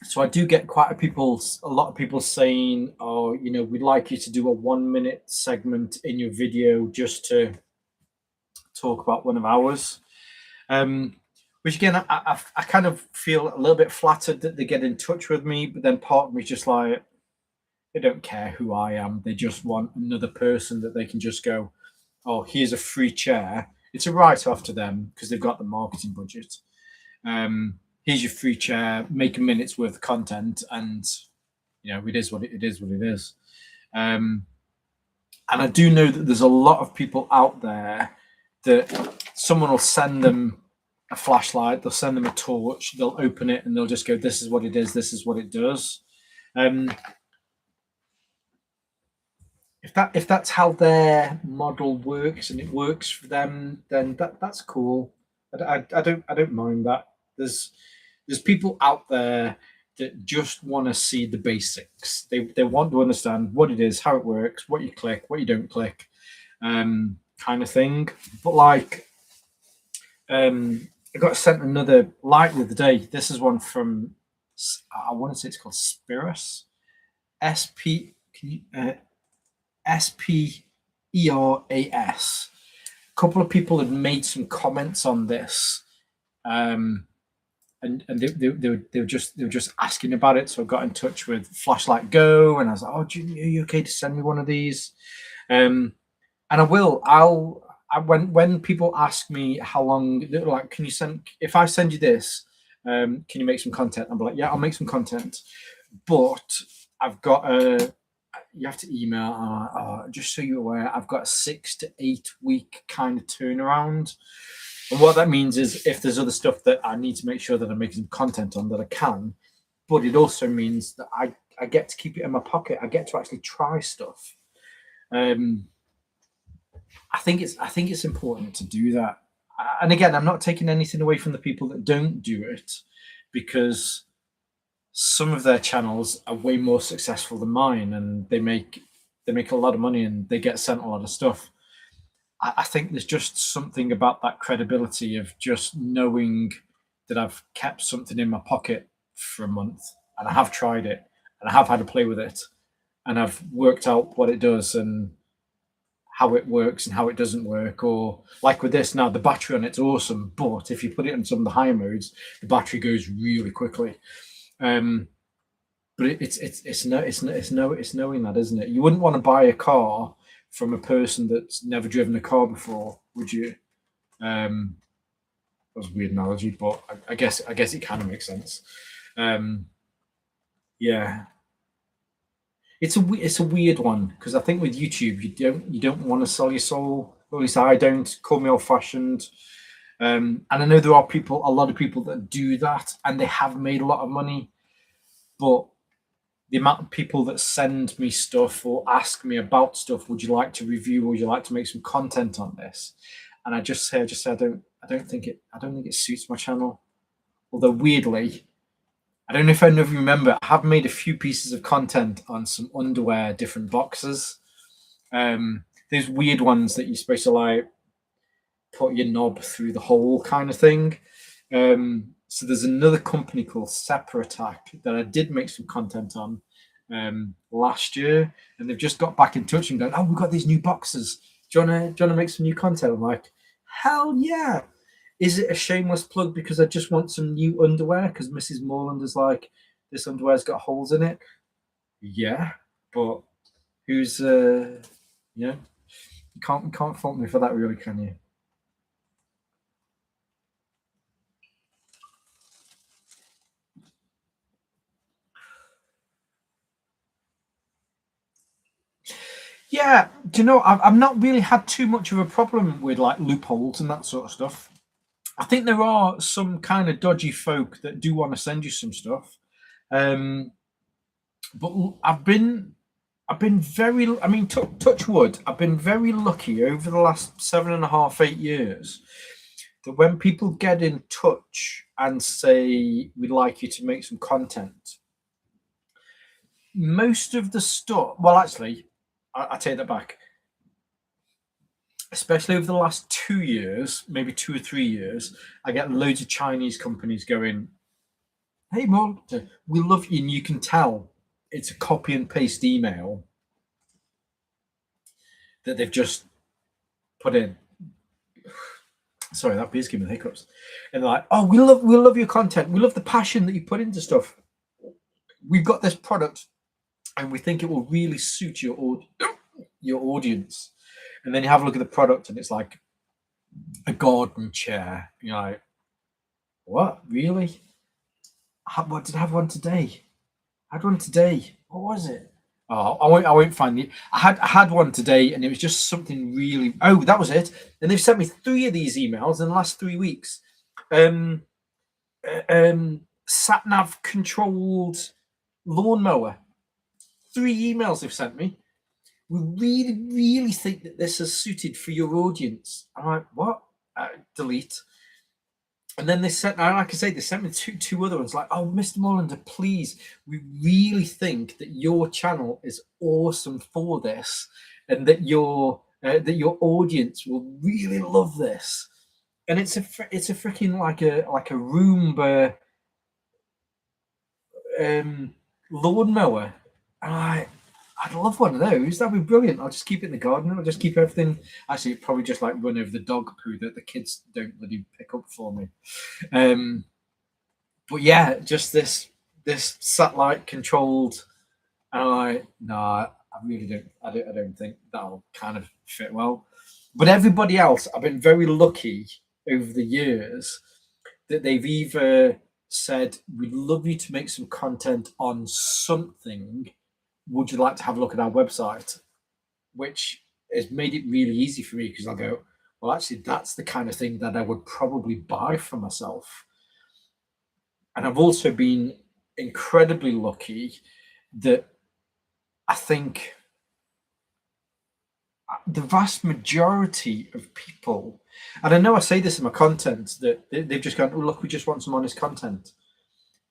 So I do get a lot of people saying, "Oh, we'd like you to do a 1 minute segment in your video just to talk about one of ours." Which again, I kind of feel a little bit flattered that they get in touch with me, but then part of me is just like, they don't care who I am. They just want another person that they can just go, "Oh, here's a free chair." It's a write-off to them because they've got the marketing budget. Here's your free chair, make a minute's worth of content, and it is what it is. And I do know that there's a lot of people out there that someone will send them a flashlight, they'll send them a torch, they'll open it, and they'll just go, "This is what it is, this is what it does." If that's how their model works and it works for them, then that's cool. I don't mind that. There's people out there that just want to see the basics. They want to understand what it is, how it works, what you click, what you don't click, kind of thing. But like, I got sent another light the other day. This is one from, I want to say it's called Spiras, SP. Can you? Speras. A couple of people had made some comments on this, and they were just asking about it. So I got in touch with Flashlight Go, and I was like, "Oh, are you okay to send me one of these?" And I will. when people ask me how long, they're like, can you send? If I send you this, can you make some content? I'm like, yeah, I'll make some content, but I've got a. You have to email. Just so you're aware, I've got a 6 to 8 week kind of turnaround. And what that means is, if there's other stuff that I need to make sure that I'm making some content on, that I can. But it also means that I get to keep it in my pocket. I get to actually try stuff. I think it's important to do that. And again, I'm not taking anything away from the people that don't do it, because some of their channels are way more successful than mine, and they make a lot of money and they get sent a lot of stuff. I think there's just something about that credibility of just knowing that I've kept something in my pocket for a month and I have tried it and I have had a play with it and I've worked out what it does and how it works and how it doesn't work. Or like with this now, the battery on it's awesome, but if you put it in some of the higher modes, the battery goes really quickly. But it's knowing that, isn't it? You wouldn't want to buy a car from a person that's never driven a car before, would you? That was a weird analogy, but I guess it kind of makes sense. Yeah, it's a weird one, because I think with YouTube you don't want to sell your soul. At least I don't. Call me old fashioned. And I know there are a lot of people that do that, and they have made a lot of money. But the amount of people that send me stuff or ask me about stuff, would you like to review, or would you like to make some content on this? And I just say I don't think it suits my channel. Although weirdly, I don't know if any of you remember, I have made a few pieces of content on some underwear, different boxes. Those weird ones that you're supposed to like put your knob through the hole kind of thing. So there's another company called Attack that I did make some content on last year, and they've just got back in touch and gone, "Oh, we've got these new boxes. Do you wanna make some new content?" I'm like, "Hell yeah!" Is it a shameless plug because I just want some new underwear because Mrs. Morland is like, this underwear's got holes in it? Yeah, but who's you can't fault me for that, really, can you? Yeah, do you know, I've not really had too much of a problem with like loopholes and that sort of stuff. I think there are some kind of dodgy folk that do want to send you some stuff. But I've been very, I mean, touch wood, I've been very lucky over the last 7.5, 8 years that when people get in touch and say, we'd like you to make some content, most of the stuff, well, actually, I take that back. Especially over the last 2 years, maybe 2 or 3 years, I get loads of Chinese companies going, "Hey, Mom, we love you," and you can tell it's a copy and paste email that they've just put in. Sorry, that beer's giving me hiccups. And they're like, "Oh, we love your content. We love the passion that you put into stuff. We've got this product, and we think it will really suit your audience." And then you have a look at the product, and it's like a garden chair. You're like, "What? Really? What did I have one today? I had one today. What was it? Oh, I won't find it. I had one today, and it was just something really. Oh, that was it. And they've sent me 3 of these emails in the last 3 weeks. Sat nav controlled lawnmower. 3 emails they've sent me. We really, really think that this is suited for your audience. I'm like, what? Delete. And then they sent, like I say, they sent me two other ones. Like, "Oh, Mr. Molander, please, we really think that your channel is awesome for this, and that your audience will really love this." And it's a freaking like a Roomba lawnmower. And I'd love one of those. That'd be brilliant. I'll just keep it in the garden. I'll just keep everything. Actually, it'd probably just like run over the dog poo that the kids don't really pick up for me. But yeah, just this satellite controlled. And I'm like, no, I really don't. I don't think that'll kind of fit well. But everybody else, I've been very lucky over the years that they've either said, "We'd love you to make some content on something. Would you like to have a look at our website?" Which has made it really easy for me because I'll go, "Well, actually, that's the kind of thing that I would probably buy for myself." And I've also been incredibly lucky that I think the vast majority of people, and I know I say this in my content, that they've just gone, "Oh, look, we just want some honest content."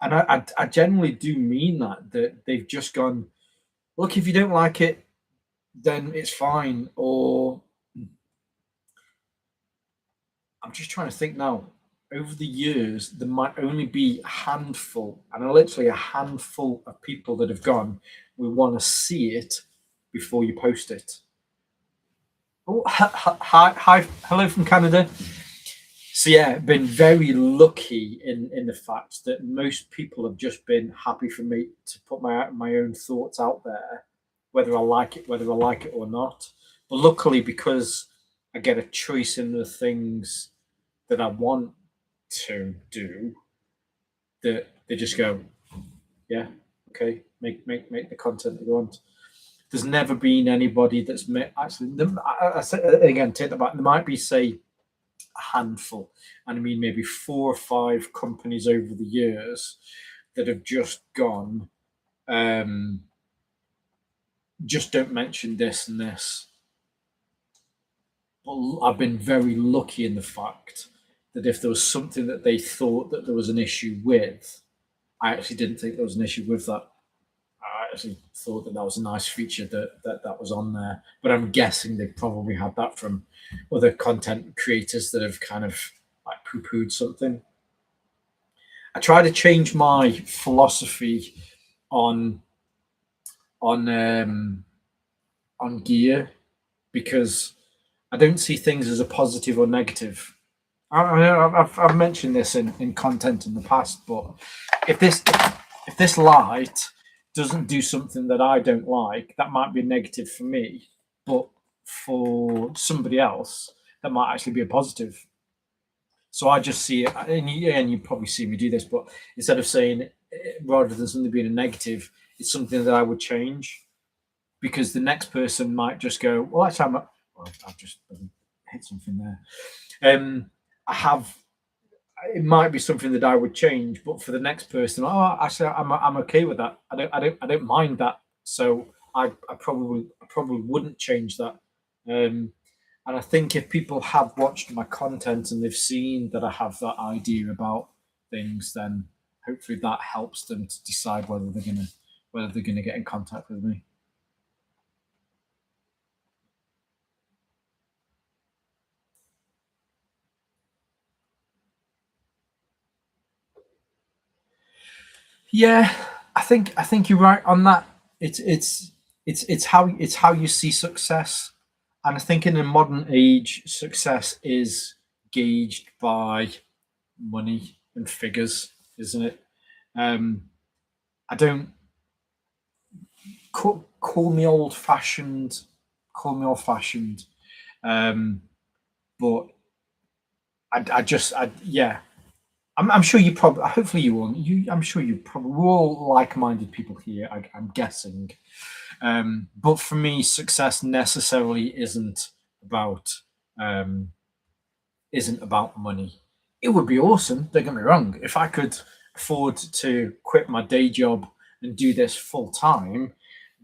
And I generally do mean that they've just gone, "Look, if you don't like it, then it's fine." Or I'm just trying to think now. Over the years, there might only be a handful, and literally a handful of people that have gone, "We want to see it before you post it." Oh, hi, hello from Canada. So yeah, been very lucky in the fact that most people have just been happy for me to put my own thoughts out there, whether I like it or not. But luckily, because I get a choice in the things that I want to do, that they just go, "Yeah, okay, make the content that you want." There's never been anybody that's made, actually. I say again, take that back. There might be, say, a handful, and I mean maybe 4 or 5 companies over the years that have just gone, um, "Just don't mention this and this." But I've been very lucky in the fact that if there was something that they thought that there was an issue with, I actually didn't think there was an issue with that. I actually thought that that was a nice feature that was on there. But I'm guessing they probably had that from other content creators that have kind of like poo-pooed something. I try to change my philosophy on on um, on gear because I don't see things as a positive or negative. I've mentioned this in content in the past, but if this light doesn't do something that I don't like, that might be a negative for me, but for somebody else, that might actually be a positive. So I just see it, and you probably see me do this, but instead of saying rather than something being a negative, it's something that I would change because the next person might just go, "Well, actually, well, I've just hit something there." I have. It might be something that I would change, but for the next person, "Oh, actually, I'm okay with that. I don't mind that." So I probably wouldn't change that. And I think if people have watched my content and they've seen that I have that idea about things, then hopefully that helps them to decide whether they're gonna get in contact with me. Yeah, I think you're right on that. It's how you see success, and I think in a modern age, success is gauged by money and figures, isn't it? Um, I don't call me old fashioned, call me old fashioned, um, but yeah, I'm sure you probably, hopefully you will. I'm sure you probably, we're all like-minded people here. I'm guessing, but for me, success necessarily about um, isn't about money. It would be awesome. Don't get me wrong. If I could afford to quit my day job and do this full time,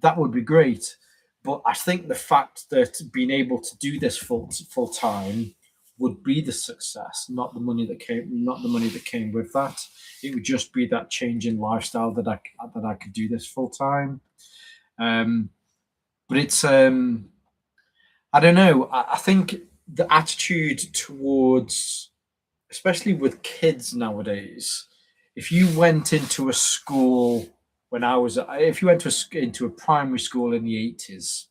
that would be great. But I think the fact that being able to do this full time would be the success, not the money that came with that. It would just be that change in lifestyle that I could do this full time. Um, but it's I don't know. I think the attitude towards, especially with kids nowadays, if you went into a school if you went into a primary school in the 80s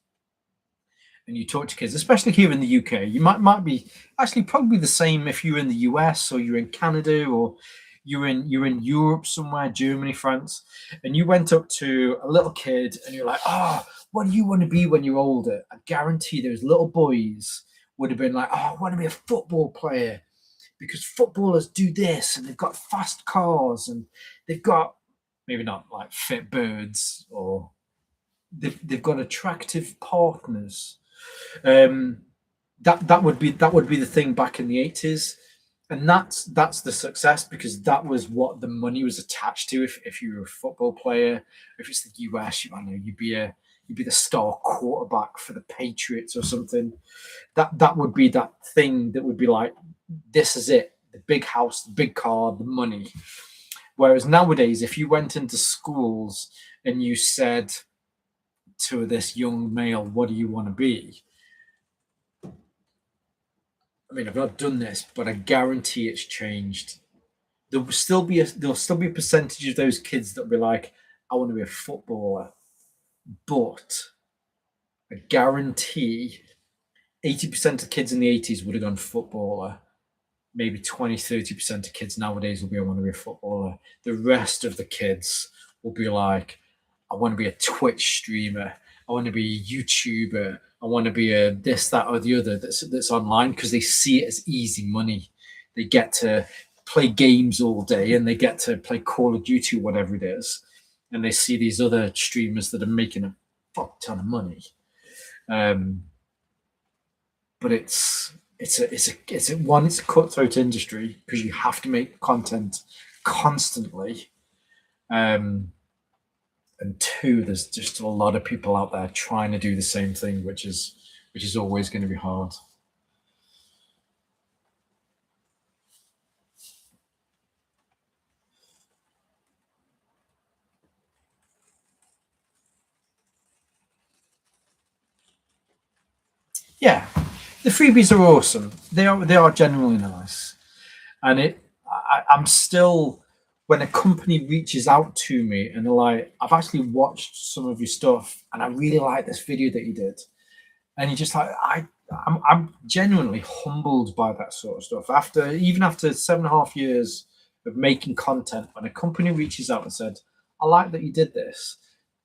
and you talk to kids, especially here in the UK, you might be actually probably the same if you're in the US or you're in Canada or you're in Europe somewhere, Germany, France, and you went up to a little kid and you're like, "Oh, what do you want to be when you're older?" I guarantee those little boys would have been like, oh, I want to be a football player because footballers do this and they've got fast cars and they've got maybe not like fit birds, or they've got attractive partners. Um, that would be the thing back in the 80s, and that's the success, because that was what the money was attached to. If you were a football player, if it's the US, I know you'd be the star quarterback for the Patriots or something. That would be that thing that would be like, this is it, the big house, the big car, the money. Whereas nowadays, if you went into schools and you said to this young male, what do you want to be? I mean, I've not done this, but I guarantee it's changed. There'll still be a percentage of those kids that'll be like, I want to be a footballer, but I guarantee 80% of kids in the 80s would have gone footballer. Maybe 20-30% of kids nowadays will be, I want to be a footballer. The rest of the kids will be like, I want to be a Twitch streamer. I want to be a YouTuber. I want to be a this, that, or the other that's online, because they see it as easy money. They get to play games all day and they get to play Call of Duty, whatever it is, and they see these other streamers that are making a fuck ton of money. But it's a cutthroat industry because you have to make content constantly. And two, there's just a lot of people out there trying to do the same thing, which is always going to be hard. Yeah, the freebies are awesome. They are genuinely nice, and I'm still, when a company reaches out to me and they're like, I've actually watched some of your stuff and I really like this video that you did, and you're just like, I'm genuinely humbled by that sort of stuff. Even after 7.5 years of making content, when a company reaches out and said, I like that you did this,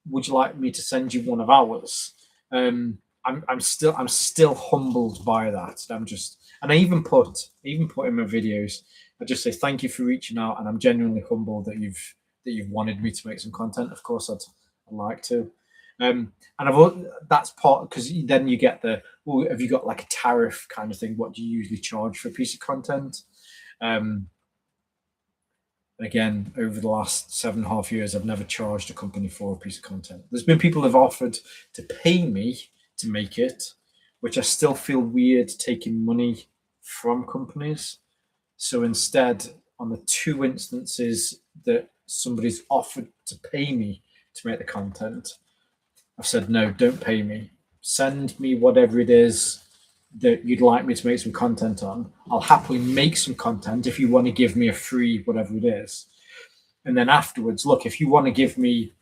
would you like me to send you one of ours? I'm still humbled by that. And I even put in my videos, I just say thank you for reaching out, and I'm genuinely humbled that you've wanted me to make some content. Of course, I'd like to. And that's part, because then you get the, well, have you got like a tariff kind of thing? What do you usually charge for a piece of content? Again, over the last 7.5 years, I've never charged a company for a piece of content. There's been people who've offered to pay me to make it, which I still feel weird taking money from companies. So instead, on the 2 instances that somebody's offered to pay me to make the content, I've said, no, don't pay me. Send me whatever it is that you'd like me to make some content on. I'll happily make some content if you want to give me a free whatever it is. And then afterwards, look, if you want to give me,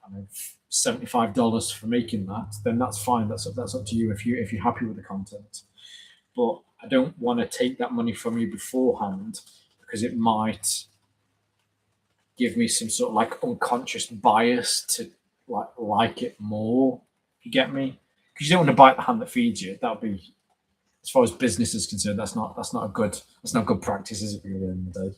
I don't know, $75 for making that, then that's fine. That's up to you if you're happy with the content. But I don't want to take that money from you beforehand, because it might give me some sort of like unconscious bias to like it more. If you get me? Because you don't want to bite the hand that feeds you. That would be, as far as business is concerned, that's not good practice, is it, really, at the end of the day?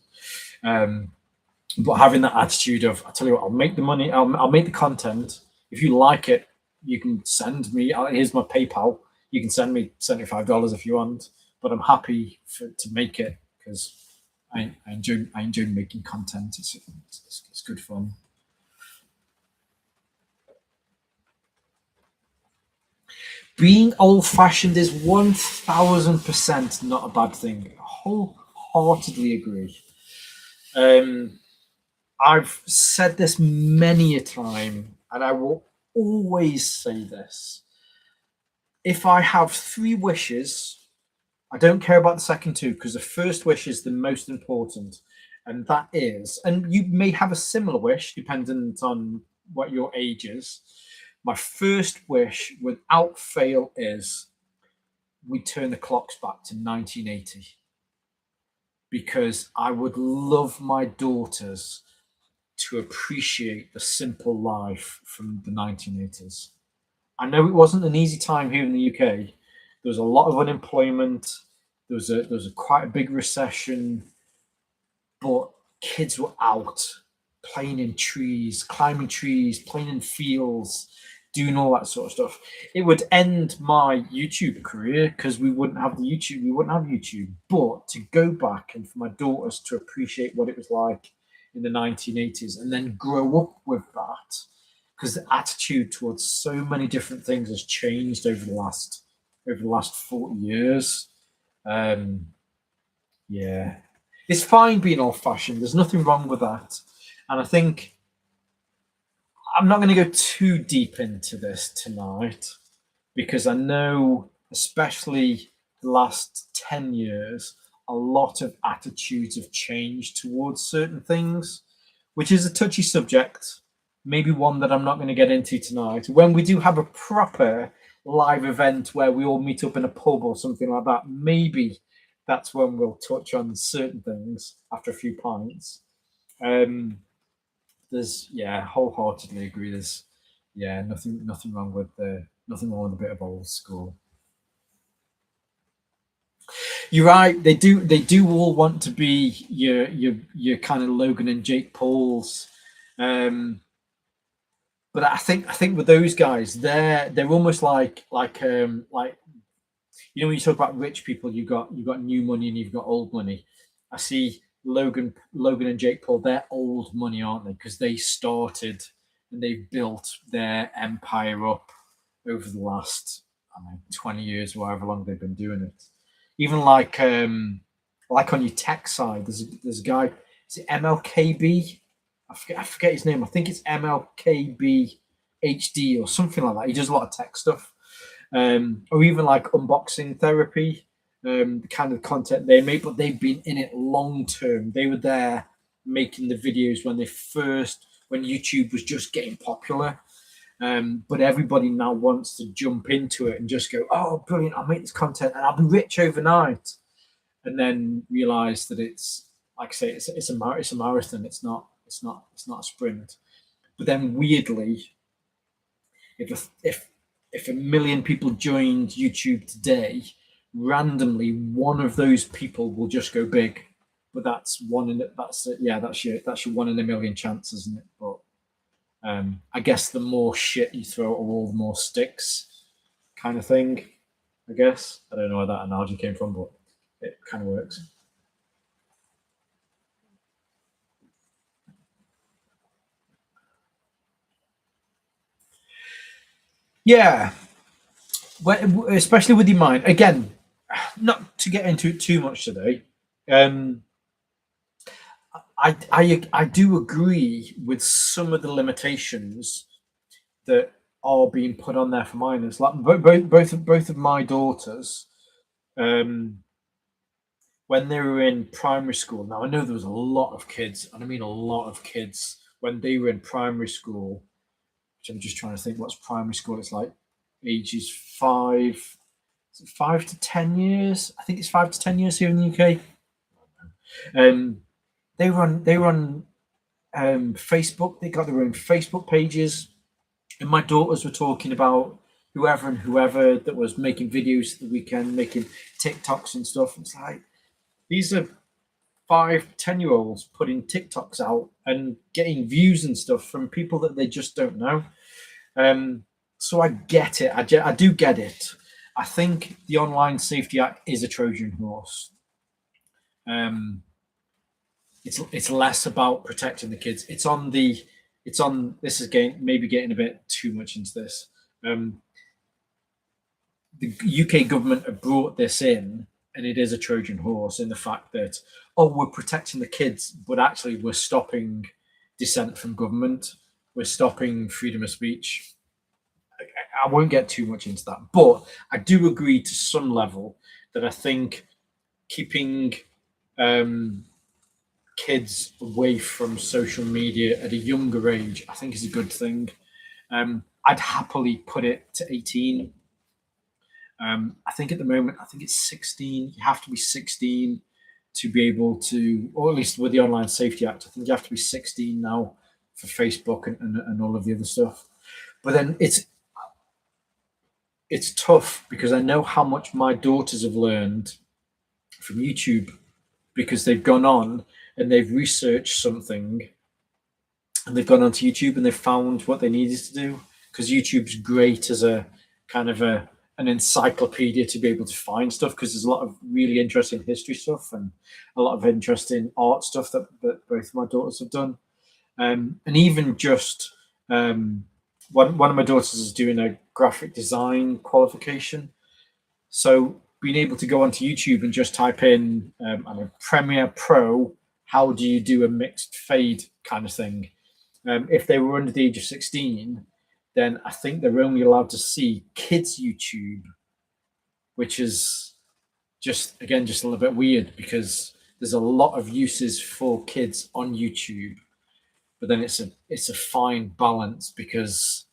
But having that attitude of, I tell you what, I'll make the money, I'll make the content. If you like it, you can send me. Here's my PayPal. You can send me $75 if you want, but I'm happy to make it, because I enjoy making content. It's good fun. Being old fashioned is 1000% not a bad thing. Wholeheartedly agree. I've said this many a time, and I will always say this. If I have 3 wishes, I don't care about the second 2, because the first wish is the most important. And that is, and you may have a similar wish dependent on what your age is. My first wish, without fail, is we turn the clocks back to 1980, because I would love my daughters to appreciate the simple life from the 1980s. I know it wasn't an easy time here in the UK, There was a lot of unemployment. There was a quite a big recession, but kids were out playing in trees, climbing trees, playing in fields, doing all that sort of stuff. It would end my YouTube career because we wouldn't have the YouTube. We wouldn't have YouTube. But to go back and for my daughters to appreciate what it was like in the 1980s and then grow up with that, because the attitude towards so many different things has changed over the last 40 years. Um, yeah, it's fine being old fashioned. There's nothing wrong with that. And I think I'm not going to go too deep into this tonight because I know, especially the last 10 years, a lot of attitudes have changed towards certain things, which is a touchy subject, maybe one that I'm not going to get into tonight. When we do have a proper live event where we all meet up in a pub or something like that, maybe that's when we'll touch on certain things after a few pints. Um, wholeheartedly agree. Nothing wrong with a bit of old school. You're right. They do all want to be your kind of Logan and Jake Pauls. But I think with those guys, they're almost like when you talk about rich people, you've got new money and you've got old money. I see Logan and Jake Paul, they're old money, aren't they? Because they started and they've built their empire up over the last, I don't know, 20 years, or however long they've been doing it. Even like on your tech side, there's a guy, is it MLKB? I forget his name. I think it's MLKB HD or something like that. He does a lot of tech stuff, or even like unboxing therapy, the kind of content they make, but they've been in it long term. They were there making the videos when YouTube was just getting popular. But everybody now wants to jump into it and just go, oh, brilliant, I'll make this content and I'll be rich overnight. And then realize that it's, like I say, it's a marathon. It's not a sprint. But then weirdly, if a million people joined YouTube today, randomly one of those people will just go big. But that's your 1 in a million chance, isn't it? But I guess the more shit you throw at a wall, the more sticks, kind of thing. I guess I don't know where that analogy came from, but it kind of works. Yeah, especially with your mind. Again, not to get into it too much today. Um, I do agree with some of the limitations that are being put on there for minors. Like both of my daughters, um, when they were in primary school. Now I know there was a lot of kids, and I mean a lot of kids when they were in primary school. Which I'm just trying to think what's primary school. It's like ages 5 to 10 years. I think it's 5 to 10 years here in the UK. Um, they run Facebook. They got their own Facebook pages, and my daughters were talking about whoever and whoever that was making videos the weekend, making TikToks and stuff. It's like these are 5, 10-year-olds putting TikToks out and getting views and stuff from people that they just don't know. So I get it. I do get it. I think the Online Safety Act is a Trojan horse. Um, it's less about protecting the kids. It's on. This is maybe getting a bit too much into this. Um, the UK government have brought this in, and it is a Trojan horse in the fact that, oh, we're protecting the kids, but actually we're stopping dissent from government. We're stopping freedom of speech. I won't get too much into that, but I do agree to some level that I think keeping kids away from social media at a younger age, I think is a good thing. I'd happily put it to 18. I think at the moment, I think it's 16. You have to be 16 to be able to, or at least with the Online Safety Act, I think you have to be 16 now for Facebook and all of the other stuff. But then it's tough because I know how much my daughters have learned from YouTube because they've gone on and they've researched something and they've gone onto YouTube and they've found what they needed to do because YouTube's great as a kind of an encyclopedia to be able to find stuff because there's a lot of really interesting history stuff and a lot of interesting art stuff that both of my daughters have done. And even just one of my daughters is doing a graphic design qualification. So being able to go onto YouTube and just type in Premiere Pro, how do you do a mixed fade kind of thing? If they were under the age of 16, then I think they're only allowed to see kids YouTube, which is just again just a little bit weird because there's a lot of uses for kids on YouTube, but then it's a fine balance because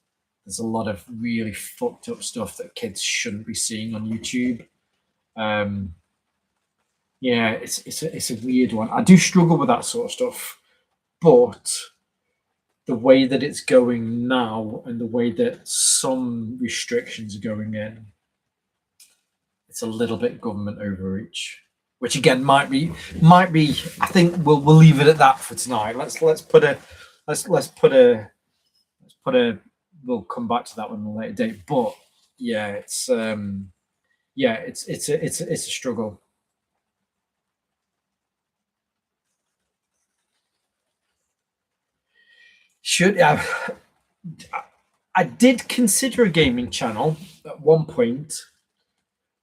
there's a lot of really fucked up stuff that kids shouldn't be seeing on YouTube. Um, yeah, it's a weird one. I do struggle with that sort of stuff, but the way that it's going now and the way that some restrictions are going in, it's a little bit government overreach, which again might be. I think we'll leave it at that for tonight. Let's put a let's put a we'll come back to that one at a later date. But yeah, it's a struggle. Should I did consider a gaming channel at one point,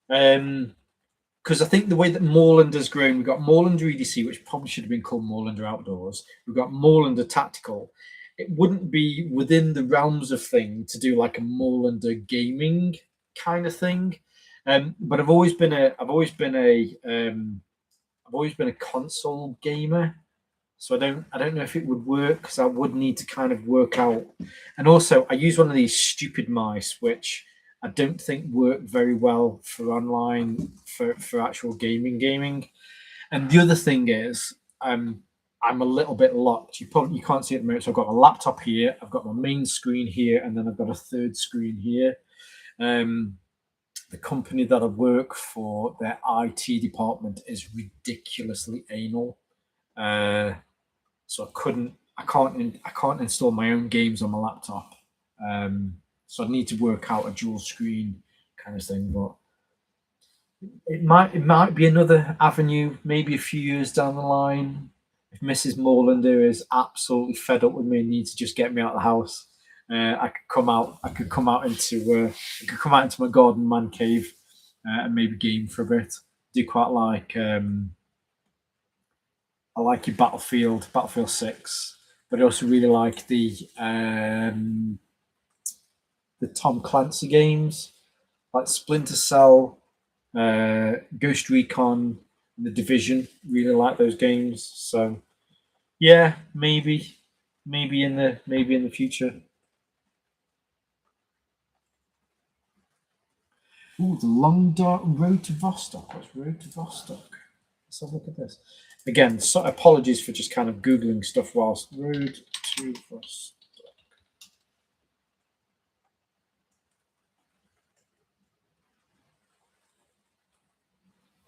because I think the way that Moorland has grown, we've got Moorlander EDC, which probably should have been called Moorlander Outdoors. We've got Moorlander Tactical. It wouldn't be within the realms of thing to do like a Moorlander gaming kind of thing. But I've always been a console gamer. So I don't know if it would work because I would need to kind of work out. And also, I use one of these stupid mice, which I don't think work very well for online for actual gaming. And the other thing is, I'm a little bit locked. You can't see it at the moment. So I've got my laptop here, I've got my main screen here, and then I've got a third screen here. The company that I work for, their IT department is ridiculously anal. So I can't install my own games on my laptop. So I need to work out a dual screen kind of thing. But it might be another avenue, maybe a few years down the line. If Mrs. Morlander is absolutely fed up with me and needs to just get me out of the house, I could come out. I could come out into my garden man cave and maybe game for a bit. Do quite like I like your Battlefield 6, but I also really like the Tom Clancy games, like Splinter Cell, Ghost Recon, and The Division. Really like those games. So yeah, maybe in the future. Ooh, the long dark road to Vostok. What's road to Vostok? Let's have a look at this. Again, so apologies for just kind of googling stuff whilst road to Vostok.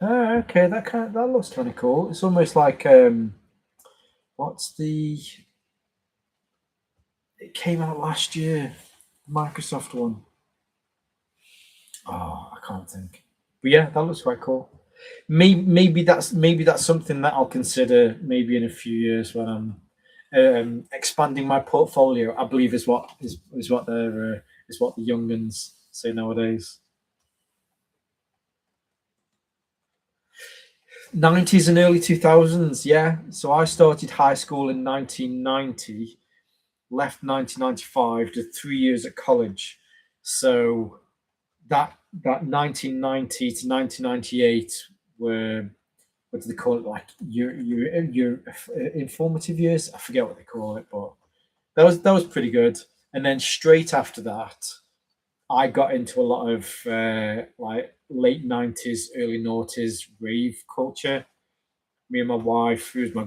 Oh, okay, that looks kind of cool. It's almost like what's the? It came out last year, Microsoft one. Oh, I can't think. But yeah, that looks quite cool. Maybe that's something that I'll consider maybe in a few years when I'm expanding my portfolio. I believe is what the younguns say nowadays. 90s and early 2000s, yeah. So I started high school in 1990, left 1995, did 3 years at college. So that 1990 to 1998 were, what do they call it, like your informative years? I forget what they call it, but that was pretty good. And then straight after that, I got into a lot of like late 90s, early noughties rave culture. Me and my wife, who was my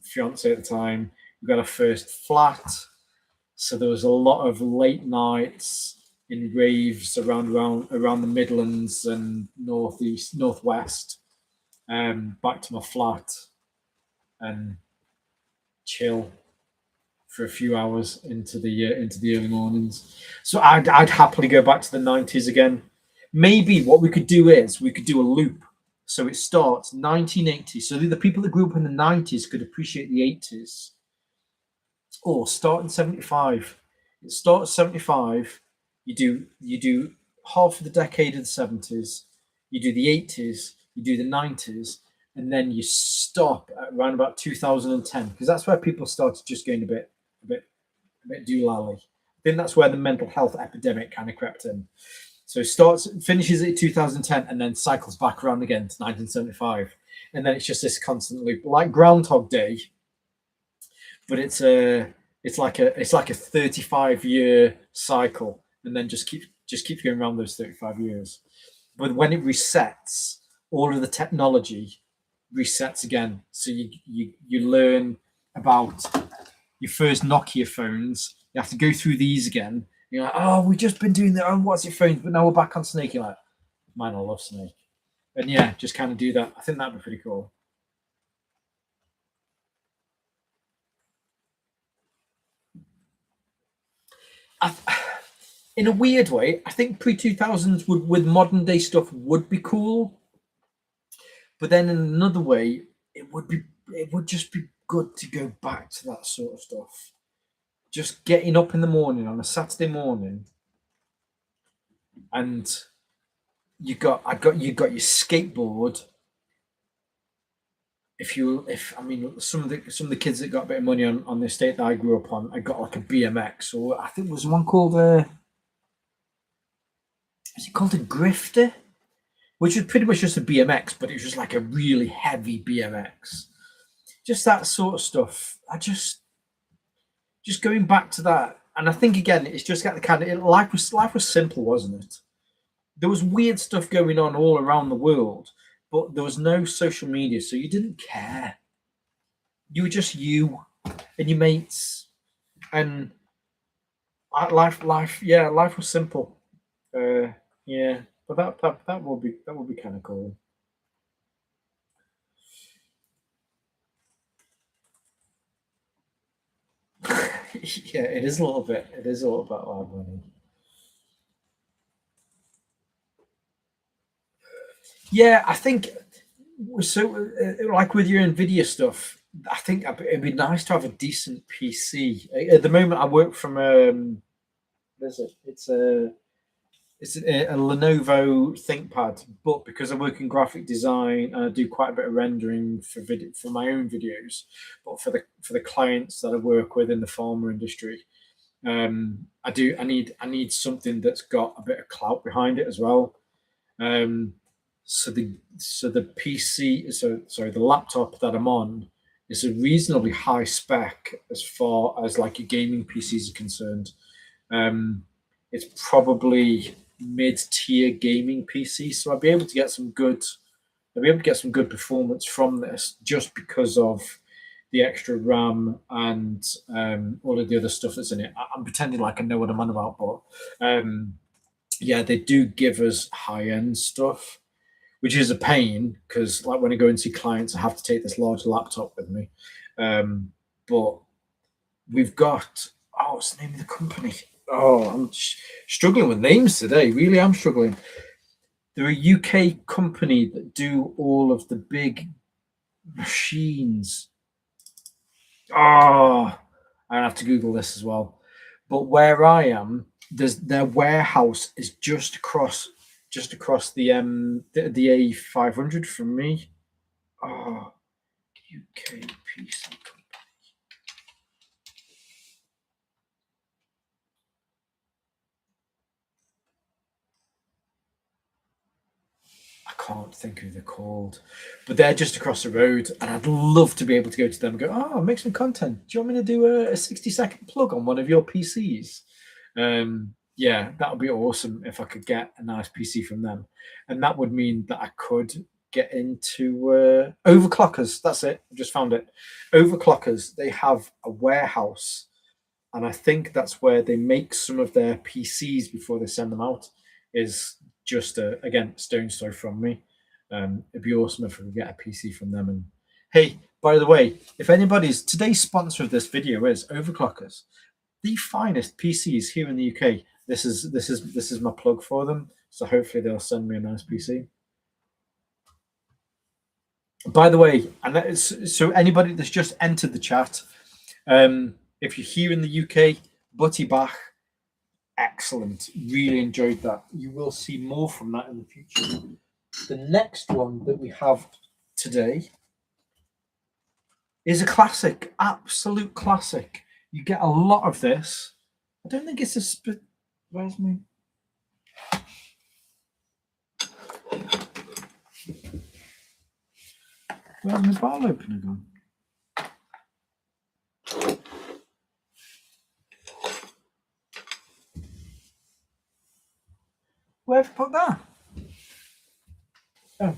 fiance at the time, we got our first flat. So there was a lot of late nights, in raves around the Midlands and northwest. Back to my flat and chill for a few hours into the early mornings. So I'd happily go back to the 90s again. Maybe what we could do is we could do a loop. So it starts 1980. So the people that grew up in the 90s could appreciate the 80s. Or start in 75. It starts 75. You do half of the decade of the 70s. You do the 80s. You do the 90s, and then you stop at around about 2010 because that's where people started just going a bit, a bit doolally. I think that's where the mental health epidemic kind of crept in. So finishes at 2010, and then cycles back around again to 1975, and then it's just this constant loop, like Groundhog Day, but it's like a 35-year cycle, and then just keeps going around those 35 years. But when it resets, all of the technology resets again. So you learn about your first Nokia phones. You have to go through these again. You're like, oh, we've just been doing that. Oh, what's your phones? But now we're back on Snake. You're like, man, I love Snake. And yeah, just kind of do that. I think that'd be pretty cool. I, in a weird way, I think pre-2000s would with modern day stuff would be cool, but then in another way, it would just be good to go back to that sort of stuff. Just getting up in the morning on a Saturday morning, and you got your skateboard. If I mean some of the kids that got a bit of money on the estate that I grew up on, I got like a BMX, or I think there was one called is it called a grifter, which was pretty much just a BMX, but it was just like a really heavy BMX. Just that sort of stuff. Just going back to that, and I think again, it's just got the kind of life was simple, wasn't it? There was weird stuff going on all around the world, but there was no social media, so you didn't care. You were just you and your mates, and life was simple. Yeah, but that would be kind of cool. Yeah, it is a little bit. It is a little bit like money. Yeah, I think so. Like with your Nvidia stuff, I think it'd be nice to have a decent PC. At the moment, I work from what is it? It's a Lenovo ThinkPad, but because I work in graphic design and I do quite a bit of rendering for my own videos, but for the clients that I work with in the pharma industry, I need something that's got a bit of clout behind it as well. Um, so the PC, so sorry, the laptop that I'm on is a reasonably high spec as far as like your gaming PCs are concerned. Um, it's probably mid-tier gaming PC, so I'll be able to get some good performance from this just because of the extra RAM and all of the other stuff that's in it. I'm pretending like I know what I'm on about, but yeah, they do give us high-end stuff, which is a pain because like when I go and see clients, I have to take this large laptop with me. But we've got what's the name of the company? Oh, I'm struggling with names today. Really, I'm struggling. They're a UK company that do all of the big machines. Oh, I have to Google this as well. But where I am, their warehouse is just across the A500 from me. Oh, UK PC. I can't think who they're called, but they're just across the road, and I'd love to be able to go to them and go, "Oh, make some content. Do you want me to do a 60-second plug on one of your PCs?" Yeah, that would be awesome if I could get a nice PC from them, and that would mean that I could get into overclockers. That's it. I just found it. Overclockers. They have a warehouse and I think that's where they make some of their PCs before they send them out. Is just again stone's throw from me. It'd be awesome if we could get a PC from them. And hey, by the way, if anybody's today's sponsor of this video is Overclockers, the finest PCs here in the UK. This is my plug for them. So hopefully they'll send me a nice PC. By the way, and that is, so anybody that's just entered the chat, if you're here in the UK, Butty Bach, excellent. Really enjoyed that. You will see more from that in the future. The next one that we have today is a classic, absolute classic. You get a lot of this. I don't think it's a split. Where's me? Where's my bottle opener gone? Where have I put that? Oh,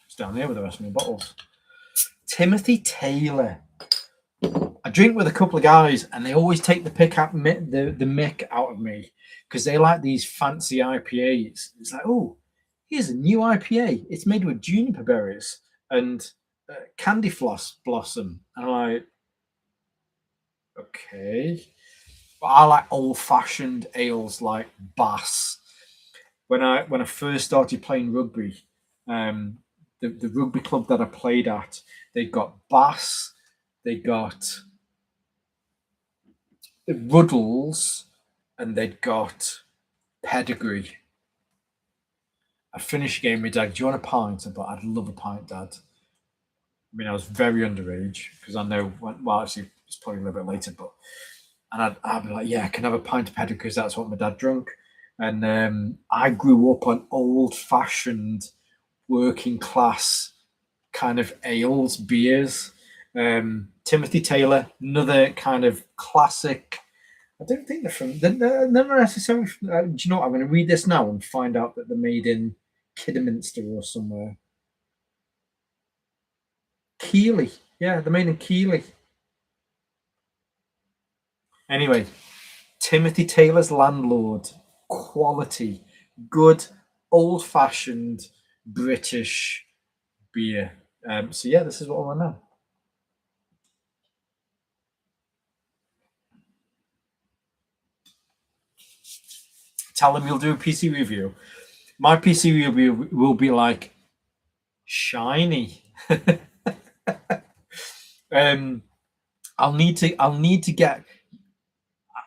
it's down there with the rest of my bottles. Timothy Taylor. I drink with a couple of guys, and they always take the mick out of me because they like these fancy IPAs. It's like, oh, here's a new IPA. It's made with juniper berries and candy floss blossom. And I'm like, okay. But I like old-fashioned ales like Bass. When I first started playing rugby, the rugby club that I played at, they got Bass, they got Ruddles, and they'd got Pedigree. I finished a game with Dad. Do you want a pint? But I'd love a pint, Dad. I mean, I was very underage because I know. Well, actually, it's probably a little bit later, but I'd be like, yeah, I can have a pint of Pedigree because that's what my dad drunk. And I grew up on old-fashioned, working-class kind of ales, beers. Timothy Taylor, another kind of classic. I don't think they're from. They're never necessarily. Do you know what? I'm going to read this now and find out that they're made in Kidderminster or somewhere. Keighley, yeah, they're made in Keighley. Anyway, Timothy Taylor's Landlord, quality, good, old-fashioned British beer. So yeah, this is what I want now. Tell them you'll do a PC review. My PC review will be like shiny. I'll need to get.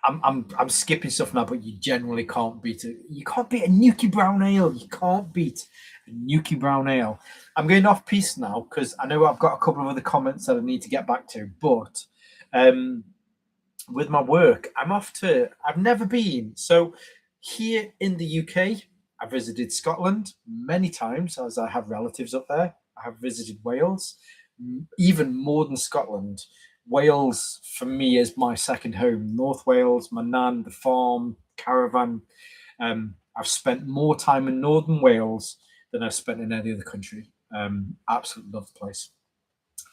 I'm skipping stuff now, but you generally can't beat it. You can't beat a Nuki Brown Ale. You can't beat a Nuki Brown Ale. I'm going off piece now because I know I've got a couple of other comments that I need to get back to. But with my work, I've never been. So here in the UK, I visited Scotland many times as I have relatives up there. I have visited Wales, even more than Scotland. Wales for me is my second home. North Wales, my nan, the farm, caravan. I've spent more time in Northern Wales than I've spent in any other country. Absolutely love the place.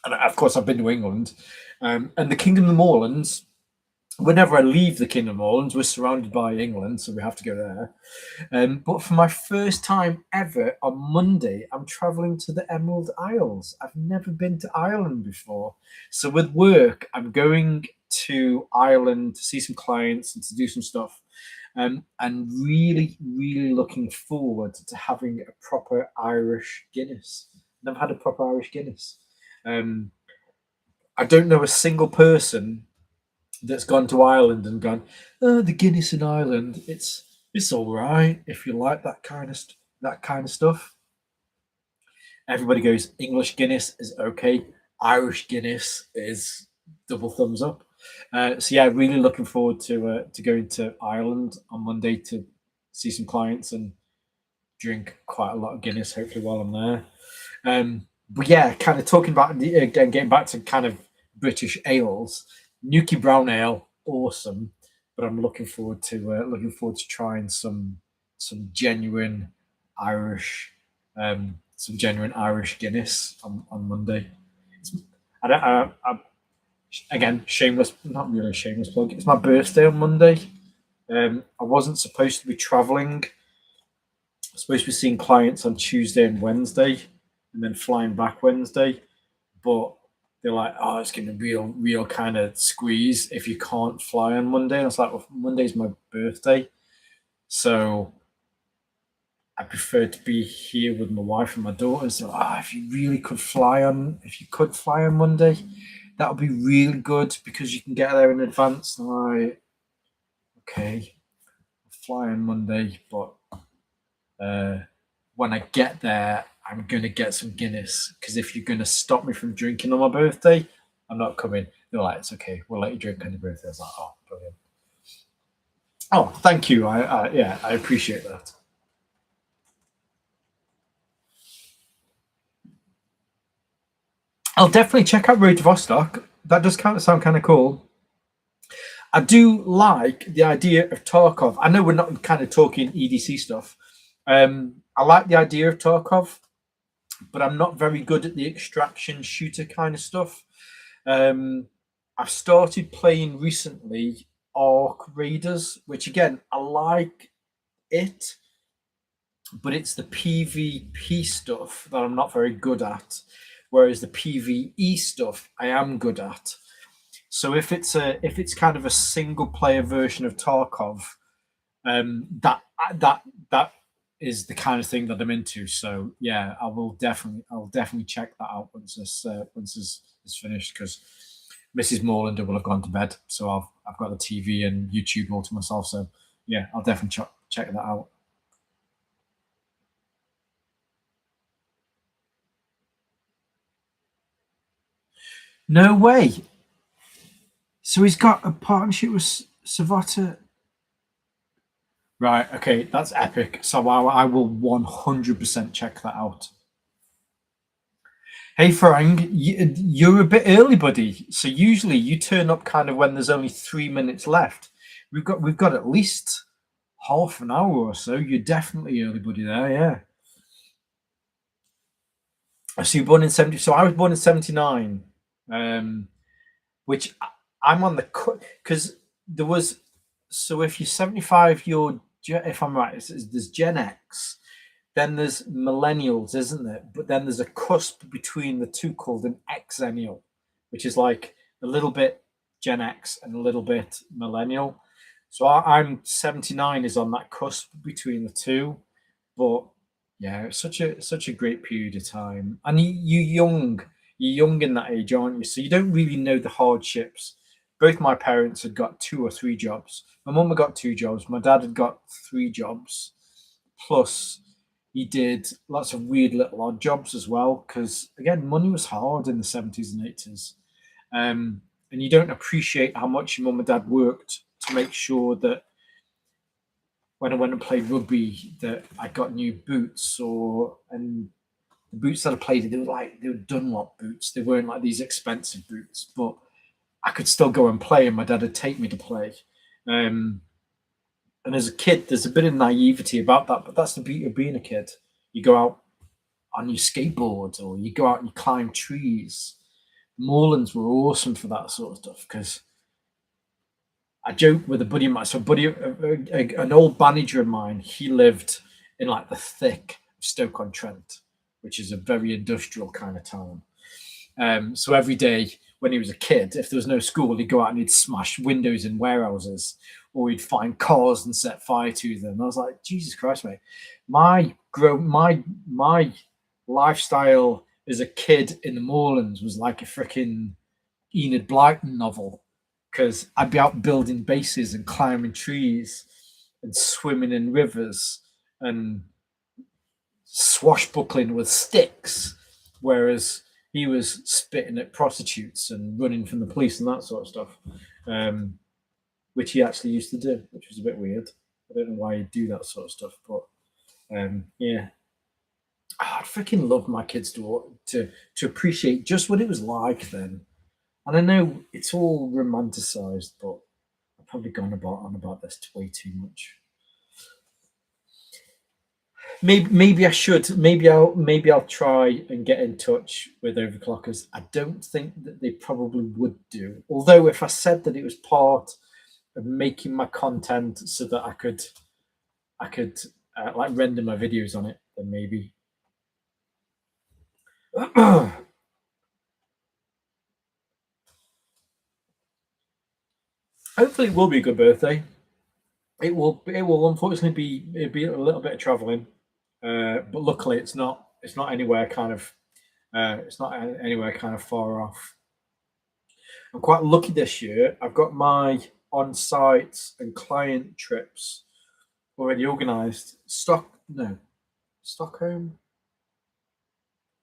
And of course, I've been to England. And the Kingdom of Moorlands, whenever I leave the Kingdom of Moorlands, we're surrounded by England, so we have to go there. But for my first time ever on Monday, I'm traveling to the Emerald Isles. I've never been to Ireland before. So with work, I'm going to Ireland to see some clients and to do some stuff. And really, really looking forward to having a proper Irish Guinness. Never had a proper Irish Guinness. I don't know a single person that's gone to Ireland and gone, oh, the Guinness in Ireland, it's all right if you like that kind of stuff. Everybody goes, English Guinness is okay, Irish Guinness is double thumbs up. So yeah, really looking forward to going to Ireland on Monday to see some clients and drink quite a lot of Guinness, hopefully while I'm there. But yeah, kind of talking about again, getting back to kind of British ales. Nuki Brown Ale, awesome, but I'm looking forward to trying some genuine Irish Guinness on Monday. Again, shameless, not really a shameless plug. It's my birthday on Monday. I wasn't supposed to be traveling. I was supposed to be seeing clients on Tuesday and Wednesday, and then flying back Wednesday. But they're like, "Oh, it's going to be real kind of squeeze if you can't fly on Monday." And I was like, "Well, Monday's my birthday, so I prefer to be here with my wife and my daughter." So, if you really could fly on, if you could fly on Monday, that would be really good because you can get there in advance. And I'm like, okay, I'll fly on Monday, but when I get there, I'm gonna get some Guinness because if you're gonna stop me from drinking on my birthday, I'm not coming. They're like, it's okay, we'll let you drink on your birthday. I was like, oh, brilliant. Oh, thank you. I appreciate that. I'll definitely check out Road to Vostok. That does kind of sound kind of cool. I do like the idea of Tarkov. I know we're not kind of talking EDC stuff. I like the idea of Tarkov, but I'm not very good at the extraction shooter kind of stuff. Um, I've started playing recently Ark Raiders, which again I like it, but it's the PvP stuff that I'm not very good at, whereas the PvE stuff I am good at. So if it's kind of a single player version of Tarkov, that is the kind of thing that I'm into. So yeah, I'll definitely check that out once this is finished because Mrs. Morlander will have gone to bed, so I've got the TV and YouTube all to myself. So yeah, I'll definitely check that out. No way. So he's got a partnership with Savata. Right. Okay, that's epic. So I will 100% check that out. Hey Frank, you're a bit early, buddy. So usually you turn up kind of when there's only 3 minutes left. We've got at least half an hour or so. You're definitely early, buddy. There, yeah. So you're born in 70. So I was born in 79, um, which I'm on the because there was. So if you're 75, if I'm right, there's Gen X, then there's millennials, isn't there? But then there's a cusp between the two called an exennial, which is like a little bit Gen X and a little bit millennial. So I'm 79 is on that cusp between the two, but yeah, it's such a great period of time. And you're young in that age, aren't you? So you don't really know the hardships. Both my parents had got 2 or 3 jobs. My mum had got 2 jobs. My dad had got 3 jobs. Plus, he did lots of weird little odd jobs as well. Because again, money was hard in the 70s and 80s. And you don't appreciate how much your mum and dad worked to make sure that when I went and played rugby, that I got new boots, and the boots that I played in, they were Dunlop boots. They weren't like these expensive boots, but I could still go and play, and my dad would take me to play. Um, and as a kid, there's a bit of naivety about that, but that's the beauty of being a kid. You go out on your skateboard, or you go out and you climb trees. Moorlands were awesome for that sort of stuff because I joke with a buddy of mine. So, an old manager of mine, he lived in like the thick of Stoke on Trent, which is a very industrial kind of town. So every day when he was a kid, if there was no school, he'd go out and he'd smash windows in warehouses, or he'd find cars and set fire to them. And I was like, Jesus Christ, mate! My lifestyle as a kid in the Moorlands was like a freaking Enid Blyton novel because I'd be out building bases and climbing trees and swimming in rivers and swashbuckling with sticks, whereas he was spitting at prostitutes and running from the police and that sort of stuff, which he actually used to do, which was a bit weird. I don't know why he'd do that sort of stuff, but yeah. I'd freaking love my kids to appreciate just what it was like then. And I know it's all romanticized, but I've probably gone on about this way too much. maybe I should. Maybe I'll try and get in touch with overclockers. I don't think that they probably would do. Although if I said that it was part of making my content so that I could like render my videos on it, then maybe. Hopefully, it will be a good birthday. It will. It will unfortunately be. It'll be a little bit of traveling, but luckily, it's not. It's not anywhere kind of. It's not anywhere kind of far off. I'm quite lucky this year. I've got my on-site and client trips already organised. Stockholm.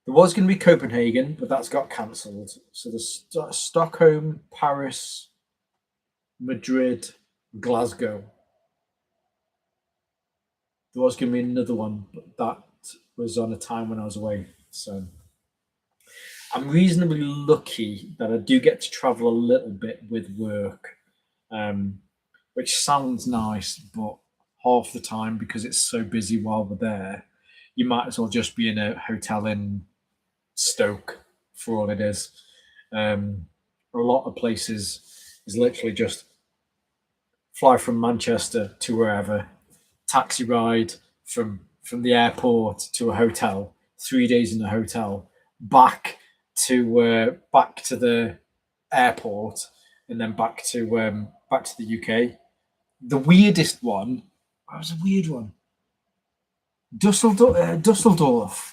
There was going to be Copenhagen, but that's got cancelled. So there's Stockholm, Paris, Madrid, Glasgow. There was going to be another one, but that was on a time when I was away. So I'm reasonably lucky that I do get to travel a little bit with work, which sounds nice, but half the time because it's so busy while we're there, you might as well just be in a hotel in Stoke for all it is. A lot of places is literally just fly from Manchester to wherever, taxi ride from the airport to a hotel, 3 days in the hotel, back to the airport, and then back to the UK. The weirdest one, what was a weird one? Dusseldorf.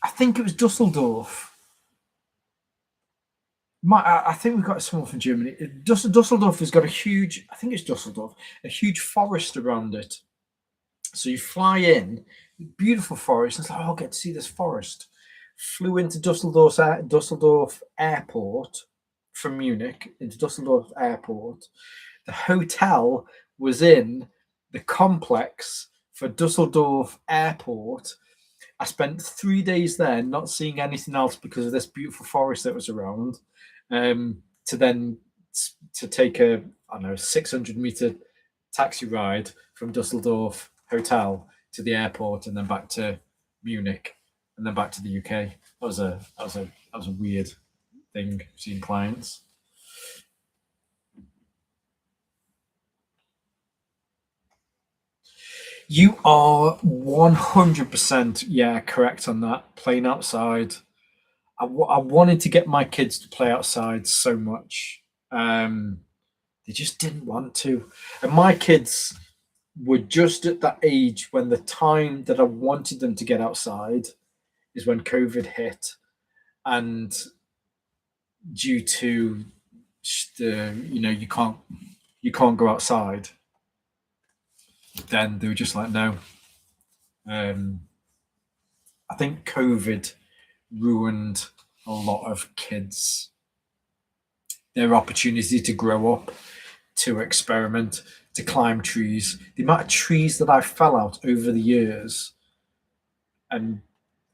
I think it was Dusseldorf. I think we got someone from Germany. Dusseldorf has got a huge, I think it's Dusseldorf, a huge forest around it. So you fly in, beautiful forest. And it's like, oh, I'll get to see this forest. Flew into Dusseldorf Airport from Munich into Dusseldorf Airport. The hotel was in the complex for Dusseldorf Airport. I spent 3 days there, not seeing anything else because of this beautiful forest that was around. To then to take a 600-meter taxi ride from Dusseldorf Hotel to the airport, and then back to Munich, and then back to the UK. That was a weird thing seeing clients. You are 100% correct on that. Playing outside. I wanted to get my kids to play outside so much. They just didn't want to. And my kids were just at that age when the time that I wanted them to get outside is when COVID hit. And due to you can't go outside, then they were just like, no. I think COVID ruined a lot of kids their opportunity to grow up, to experiment, to climb trees. The amount of trees that I fell out over the years, and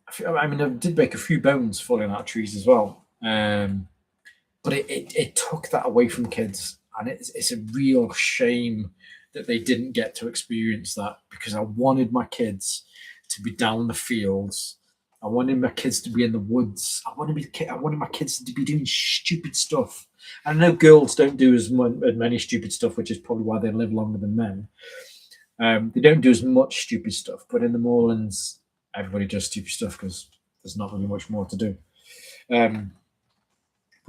I did make a few bones falling out of trees as well. But it took that away from kids, and it's a real shame that they didn't get to experience that, because I wanted my kids to be down the fields. I wanted my kids to be in the woods. I wanted my kids to be doing stupid stuff. I know girls don't do as many stupid stuff, which is probably why they live longer than men. They don't do as much stupid stuff, but in the moorlands, everybody does stupid stuff because there's not really much more to do. But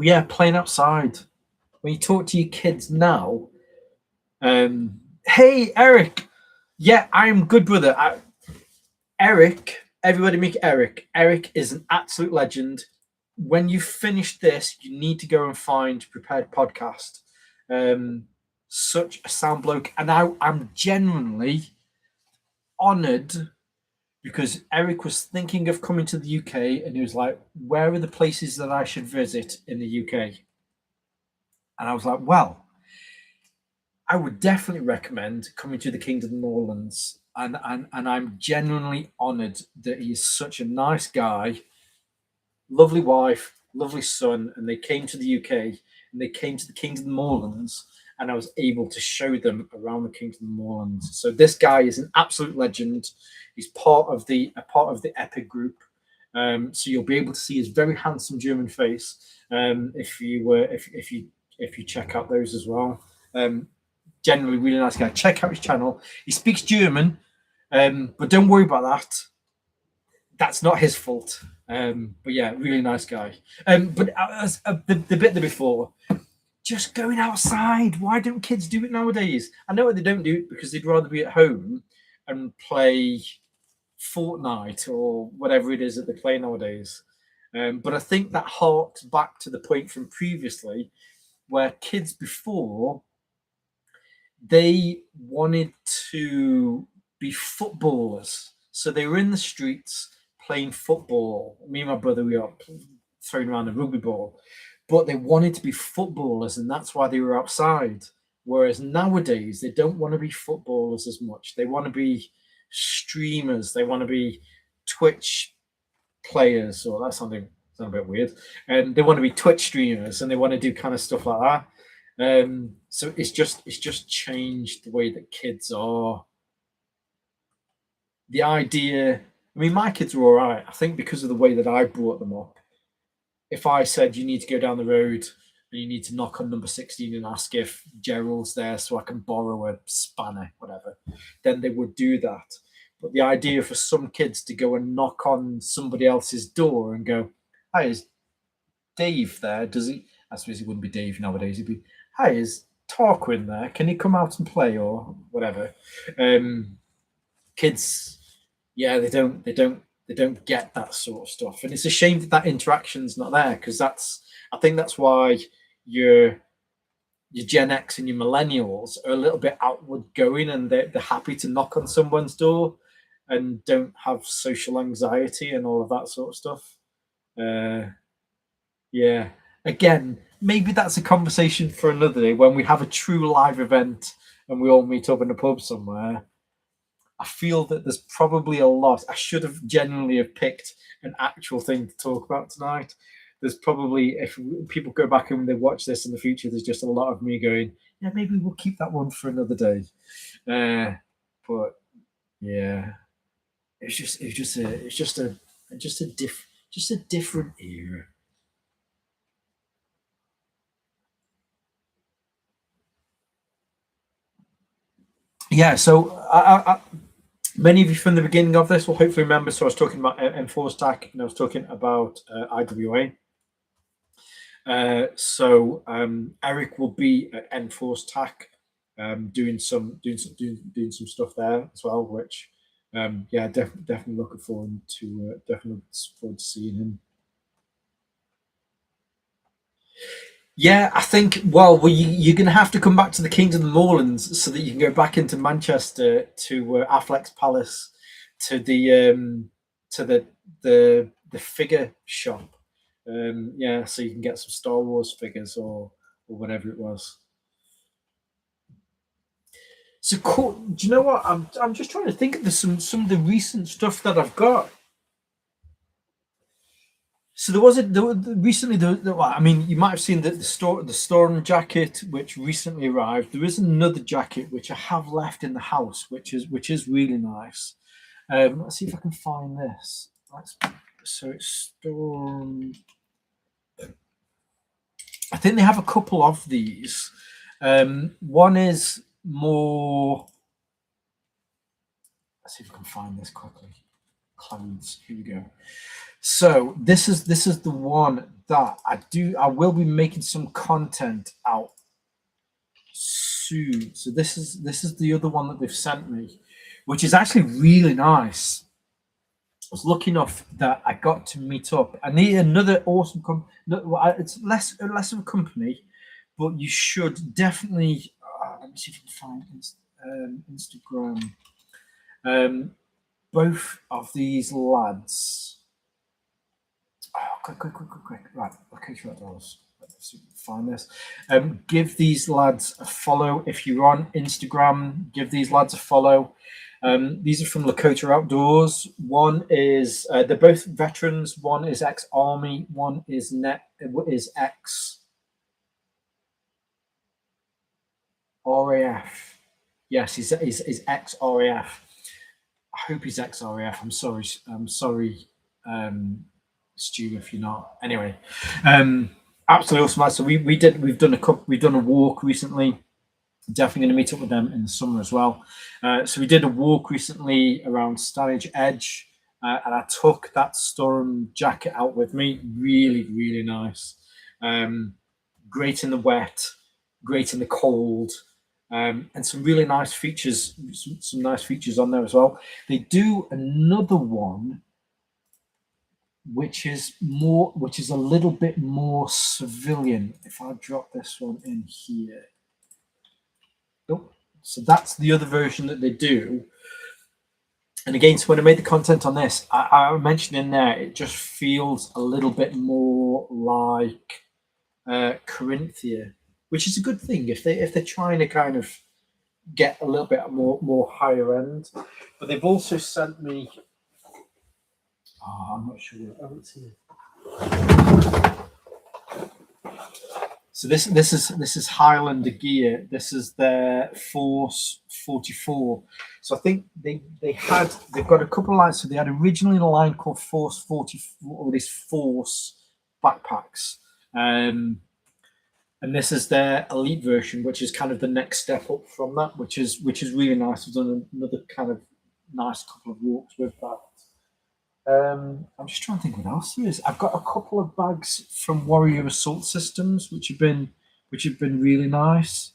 yeah, playing outside. When you talk to your kids now, hey, Eric. Yeah, I am good, brother. Eric, everybody meet Eric. Eric is an absolute legend. When you finish this, you need to go and find Prepared Podcast. Such a sound bloke. And I'm genuinely honoured, because Eric was thinking of coming to the UK, and he was like, where are the places that I should visit in the UK? And I was like, well, I would definitely recommend coming to the Kingdom of the Moorlands. And I'm genuinely honoured that he is such a nice guy, lovely wife, lovely son, and they came to the UK, and they came to the Kingdom of the Moorlands, and I was able to show them around the Kingdom of the Moorlands. So this guy is an absolute legend. He's part of the Epic group. So you'll be able to see his very handsome German face if you check out those as well. Generally, really nice guy. Check out his channel. He speaks German, but don't worry about that. That's not his fault. But yeah, really nice guy. But as the bit there before, just going outside. Why don't kids do it nowadays? I know they don't do it because they'd rather be at home and play Fortnite or whatever it is that they play nowadays. But I think that harks back to the point from previously where kids before, they wanted to be footballers. So they were in the streets playing football. Me and my brother, we were throwing around a rugby ball, but they wanted to be footballers, and that's why they were outside. Whereas nowadays, they don't want to be footballers as much. They want to be streamers. They want to be Twitch players, or that sounded a bit weird. And they want to be Twitch streamers, and they want to do kind of stuff like that. So it's just changed the way that kids are. The idea, I mean, my kids were all right. I think because of the way that I brought them up. If I said you need to go down the road and you need to knock on number 16 and ask if Gerald's there so I can borrow a spanner, whatever, then they would do that. But the idea for some kids to go and knock on somebody else's door and go, "Hi, is Dave there? Does he?" I suppose he wouldn't be Dave nowadays. He'd be, "Hi, is Tarquin there? Can he come out and play or whatever?" Kids, yeah, they don't get that sort of stuff, and it's a shame that interaction's not there because I think that's why your Gen X and your millennials are a little bit outward going, and they're happy to knock on someone's door and don't have social anxiety and all of that sort of stuff. Yeah, again, maybe that's a conversation for another day when we have a true live event and we all meet up in a pub somewhere. I feel that there's probably a lot. I should have genuinely have picked an actual thing to talk about tonight. There's probably, if people go back and they watch this in the future, there's just a lot of me going, yeah, maybe we'll keep that one for another day. But yeah, it's just a different era. Yeah, so many of you from the beginning of this will hopefully remember. So I was talking about Enforced TAC and I was talking about IWA. So Eric will be at Enforced TAC doing some stuff there as well, which yeah, definitely looking forward to seeing him. Yeah, I think. Well, you're going to have to come back to the Kings of the Moorlands so that you can go back into Manchester to Affleck's Palace, to the figure shop. Yeah, so you can get some Star Wars figures or whatever it was. So cool. Do you know what? I'm just trying to think of some of the recent stuff that I've got. So recently. Well, I mean, you might have seen the Storm jacket, which recently arrived. There is another jacket which I have left in the house, which is really nice. Let's see if I can find this. So it's Storm. I think they have a couple of these. One is more. Let's see if I can find this quickly. Clothes. Here we go. So this is the one that I will be making some content out soon. So this is the other one that they've sent me, which is actually really nice. I was lucky enough that I got to meet up. I need another awesome company. It's less of a company, but you should definitely. Let me see if I can find Instagram. Both of these lads. Oh, quick. Right, okay, sure it does. Let's find this. Give these lads a follow. If you're on Instagram, give these lads a follow. These are from Lakota Outdoors. One is they're both veterans. One is ex-army. One is ex RAF. Yes, he's ex RAF. I hope he's XRF. I'm sorry, Stu, if you're not. Anyway, absolutely awesome. So we've done a walk recently. Definitely going to meet up with them in the summer as well. So we did a walk recently around Stanage Edge, and I took that storm jacket out with me. Really, really nice. Great in the wet, great in the cold, and some really nice features. Some nice features on there as well. They do another one, which is a little bit more civilian. If I drop this one in here. Oh, so that's the other version that they do. And again, so when I made the content on this, I mentioned in there, it just feels a little bit more like Corinthia, which is a good thing if they're trying to kind of get a little bit more higher end. But they've also sent me. Oh, I'm not sure. I haven't seen it. So this is Highlander gear. This is their Force 44. So I think they've got a couple of lines. So they had originally a line called Force 44, or this Force backpacks, and this is their elite version, which is kind of the next step up from that, which is really nice. We've done another kind of nice couple of walks with that. I'm just trying to think what else there is. I've got a couple of bags from Warrior Assault Systems, which have been really nice.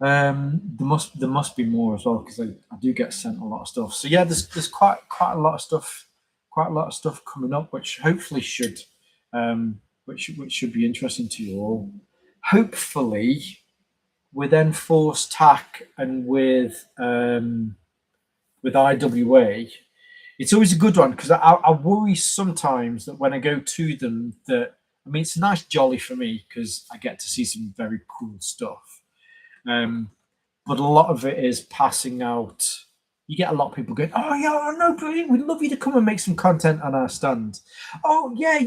There must be more as well, because I do get sent a lot of stuff. So yeah, there's quite a lot of stuff coming up, which hopefully should be interesting to you all. Hopefully, with Enforced TAC and with IWA. It's always a good one, because I worry sometimes that when I go to them it's a nice jolly for me because I get to see some very cool stuff. But a lot of it is passing out. You get a lot of people going, "Oh yeah, no, brilliant! We'd love you to come and make some content on our stand." Oh yeah,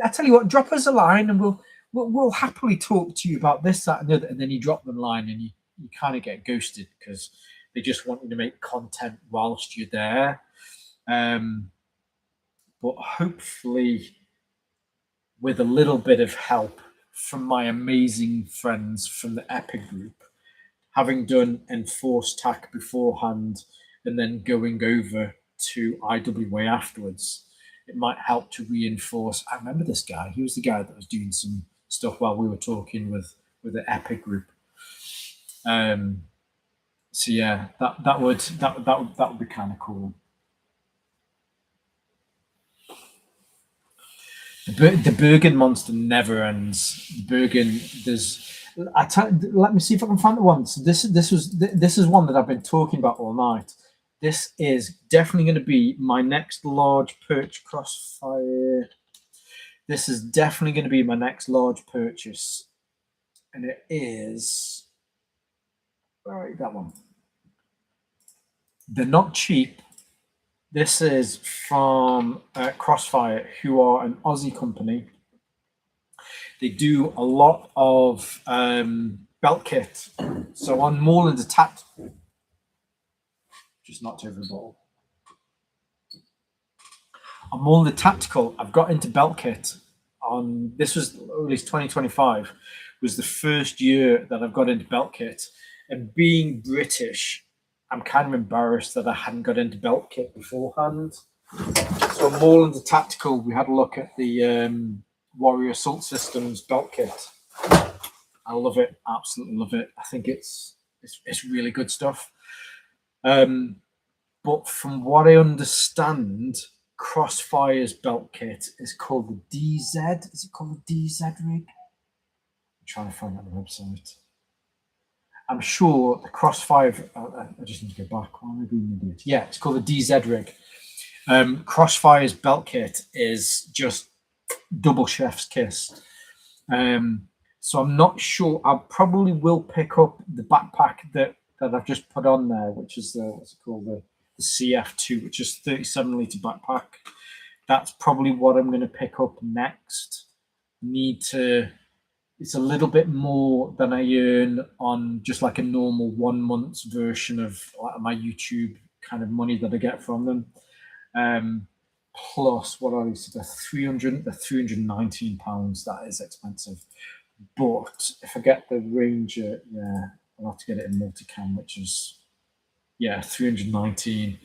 I tell you what, drop us a line and we'll happily talk to you about this, that, and the other. And then you drop them a line and you kind of get ghosted because they just want you to make content whilst you're there. But hopefully, with a little bit of help from my amazing friends from the Epic group, having done Enforced TAC beforehand and then going over to IWA afterwards, it might help to reinforce. I remember this guy. He was the guy that was doing some stuff while we were talking with the Epic group. So yeah, that would be kind of cool. The Bergen monster never ends. Bergen, let me see if I can find the one. So this is one that I've been talking about all night. This is definitely going to be my next large perch Crossfire. This is definitely going to be my next large purchase, and it is. All right, that one. They're not cheap. This is from Crossfire, who are an Aussie company. They do a lot of belt kit. So on Moreland's attack, just knocked over the ball. On Moreland Tactical, I've got into belt kit. This was at least 2025 was the first year that I've got into belt kit, and being British, I'm kind of embarrassed that I hadn't got into belt kit beforehand. So on Moreland Tactical, we had a look at the Warrior Assault Systems belt kit. I love it, absolutely love it. I think it's really good stuff. But from what I understand, Crossfire's belt kit is called the DZ. Is it called the DZ rig? I'm trying to find that on the website. I'm sure the Crossfire. I just need to go back. Why am I being an idiot? Yeah, it's called the DZ rig. Crossfire's belt kit is just double chef's kiss. So I'm not sure. I probably will pick up the backpack that I've just put on there, which is what's it called, the CF2, which is 37-litre backpack. That's probably what I'm going to pick up next. It's a little bit more than I earn on just like a normal 1 month's version of my YouTube kind of money that I get from them. Plus, what are these? The 319 pounds. That is expensive. But if I get the Ranger, yeah, I'll have to get it in multicam, which is 319.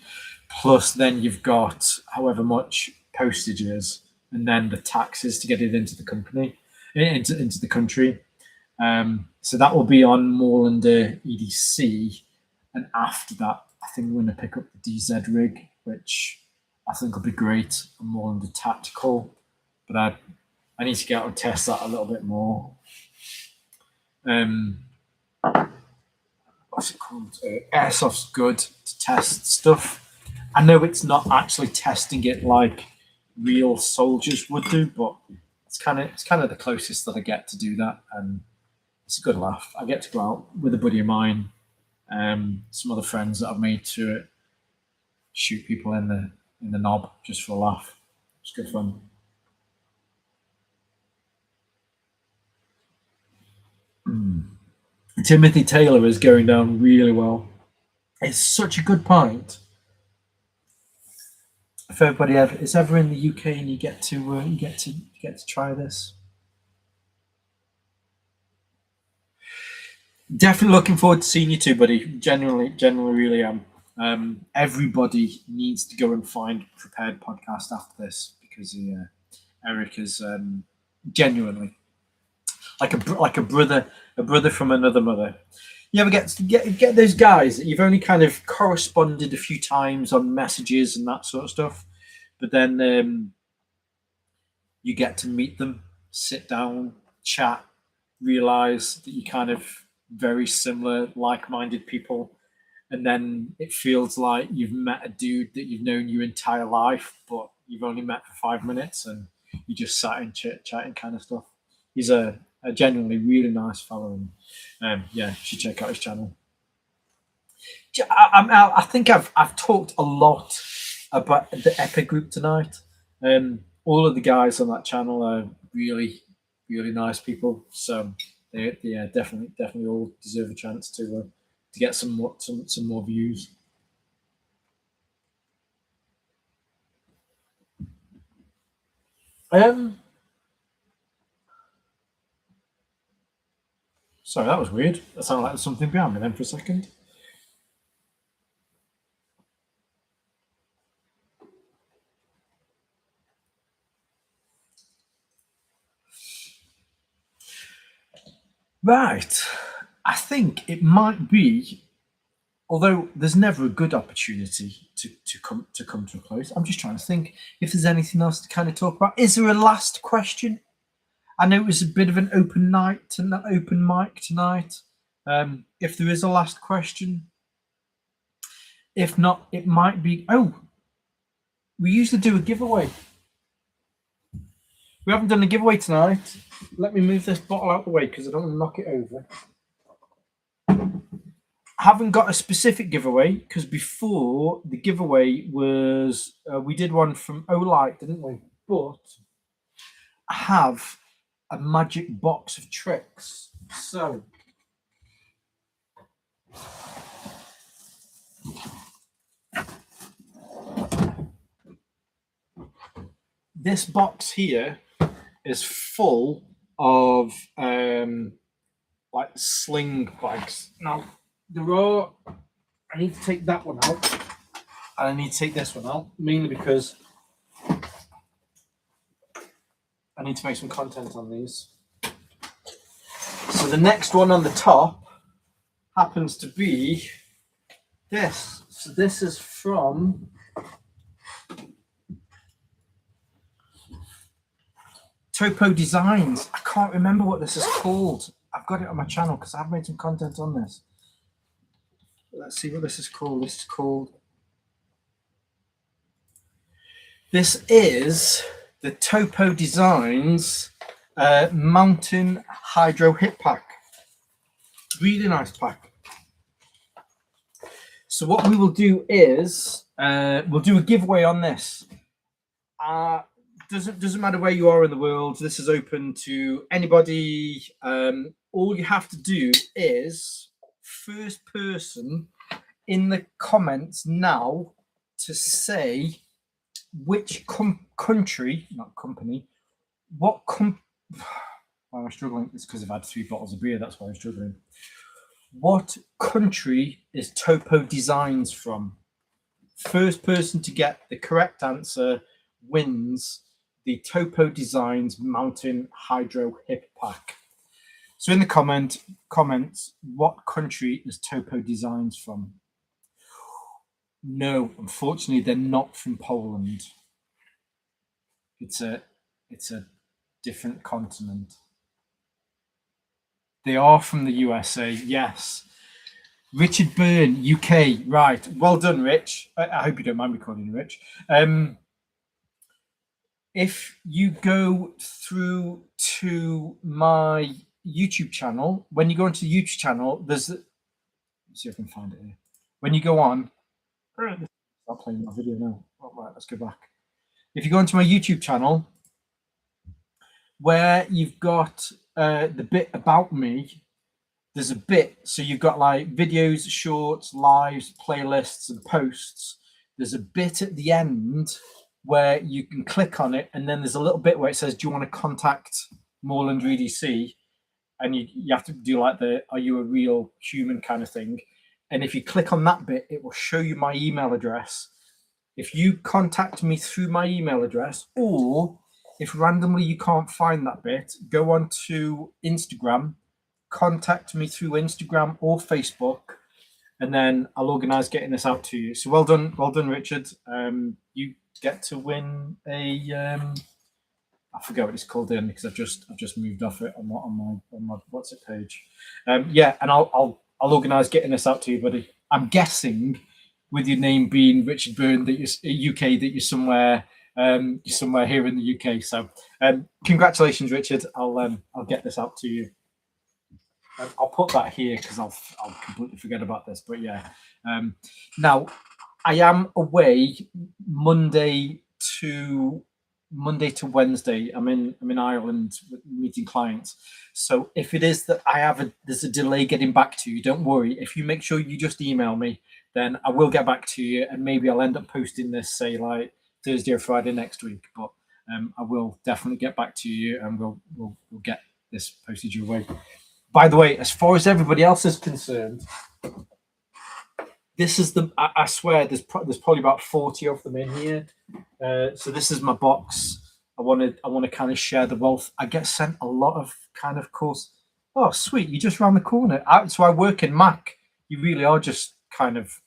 Plus, then you've got however much postage is, and then the taxes to get it into the company, into the country. So that will be on Moorlander EDC, and after that, I think we're going to pick up the DZ rig, which I think will be great. I'm more on the tactical, but I need to get out and test that a little bit more. What's it called? Airsoft's good to test stuff. I know it's not actually testing it like real soldiers would do, but it's kind of the closest that I get to do that, and it's a good laugh. I get to go out with a buddy of mine, some other friends that I've made to it, shoot people in the knob just for a laugh. It's good fun. Timothy Taylor is going down really well. It's such a good pint. If everybody is ever in the UK and you get to try this, definitely looking forward to seeing you too, buddy. Genuinely really am. Everybody needs to go and find Prepared Podcast after this, because Eric is genuinely like a brother from another mother. You ever get those guys that you've only kind of corresponded a few times on messages and that sort of stuff, but then you get to meet them, sit down, chat, realize that you're kind of very similar, like-minded people, and then it feels like you've met a dude that you've known your entire life, but you've only met for 5 minutes, and you just sat in chatting kind of stuff. He's a genuinely really nice fellow, and you should check out his channel. I think I've talked a lot about the Epic group tonight. All of the guys on that channel are really, really nice people. So they definitely all deserve a chance to get some more views. Sorry, that was weird. That sounded like there's something behind me then for a second. Right. I think it might be, although there's never a good opportunity to come to a close. I'm just trying to think if there's anything else to kind of talk about. Is there a last question? I know it was a bit of an open mic tonight. If there is a last question, if not, it might be. Oh, we usually do a giveaway. We haven't done a giveaway tonight. Let me move this bottle out of the way because I don't want to knock it over. I haven't got a specific giveaway because before the giveaway was we did one from Olight, didn't we? But I have a magic box of tricks. So this box here is full of like sling bags. Now I need to take that one out, and I need to take this one out, mainly because I need to make some content on these. So the next one on the top happens to be this. So this is from Topo Designs. I can't remember what this is called. I've got it on my channel because I've made some content on this. Let's see what this is called. This is the Topo Designs Mountain Hydro Hip Pack. Really nice pack. So what we will do is we'll do a giveaway on this. Doesn't matter where you are in the world. This is open to anybody. All you have to do is first person in the comments now to say which country, not company, what why am I struggling? It's because I've had 3 bottles of beer. That's why I'm struggling. What country is Topo Designs from? First person to get the correct answer wins the Topo Designs Mountain Hydro Hip Pack. So in the comments, what country is Topo Designs from? No, unfortunately, they're not from Poland. It's a different continent. They are from the USA, yes. Richard Byrne, UK, right. Well done, Rich. I hope you don't mind me calling you Rich. If you go through to my YouTube channel, when you go into the YouTube channel, let's see if I can find it here. When you go on, I'll play my video now. Oh, right, let's go back. If you go into my YouTube channel, where you've got the bit about me, there's a bit, so you've got like videos, shorts, lives, playlists, and posts. There's a bit at the end where you can click on it, and then there's a little bit where it says, do you want to contact Moorland EDC? And you have to do like the, are you a real human kind of thing? And if you click on that bit, it will show you my email address. If you contact me through my email address, or if randomly you can't find that bit, go on to Instagram, contact me through Instagram or Facebook, and then I'll organise getting this out to you. So well done, Richard. You get to win a I forget what it's called in because I've just moved off it on my what's it page. Yeah, and I'll organise getting this out to you, buddy. I'm guessing with your name being Richard Byrne that you're UK, that you're somewhere here in the UK. So congratulations, Richard. I'll get this out to you. I'll put that here because I'll completely forget about this. But yeah, now I am away Monday to Wednesday. I'm in Ireland meeting clients. So if it is that there's a delay getting back to you, don't worry. If you make sure you just email me, then I will get back to you, and maybe I'll end up posting this, say like Thursday or Friday next week. But I will definitely get back to you, and we'll get this posted your way. By the way, as far as everybody else is concerned, this is I swear there's probably about 40 of them in here. So this is my box. I want to kind of share the wealth. I get sent a lot of kind of course. Oh, sweet! You just round the corner. So I work in Mac. You really are just kind of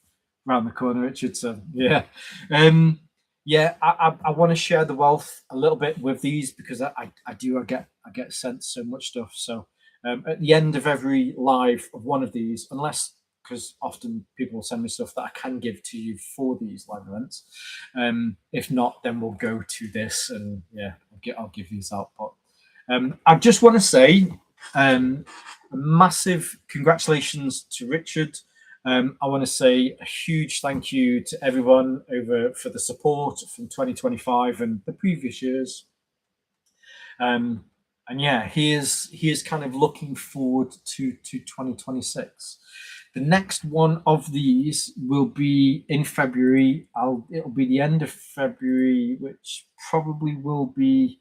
round the corner, Richard. So yeah, yeah. I want to share the wealth a little bit with these because I get sent so much stuff. So at the end of every live of one of these, unless because often people will send me stuff that I can give to you for these live events. If not, then we'll go to this, and yeah, I'll give these out. But I just want to say a massive congratulations to Richard. I want to say a huge thank you to everyone for the support from 2025 and the previous years. And yeah, he is kind of looking forward to 2026. The next one of these will be in February. It'll be the end of February, which probably will be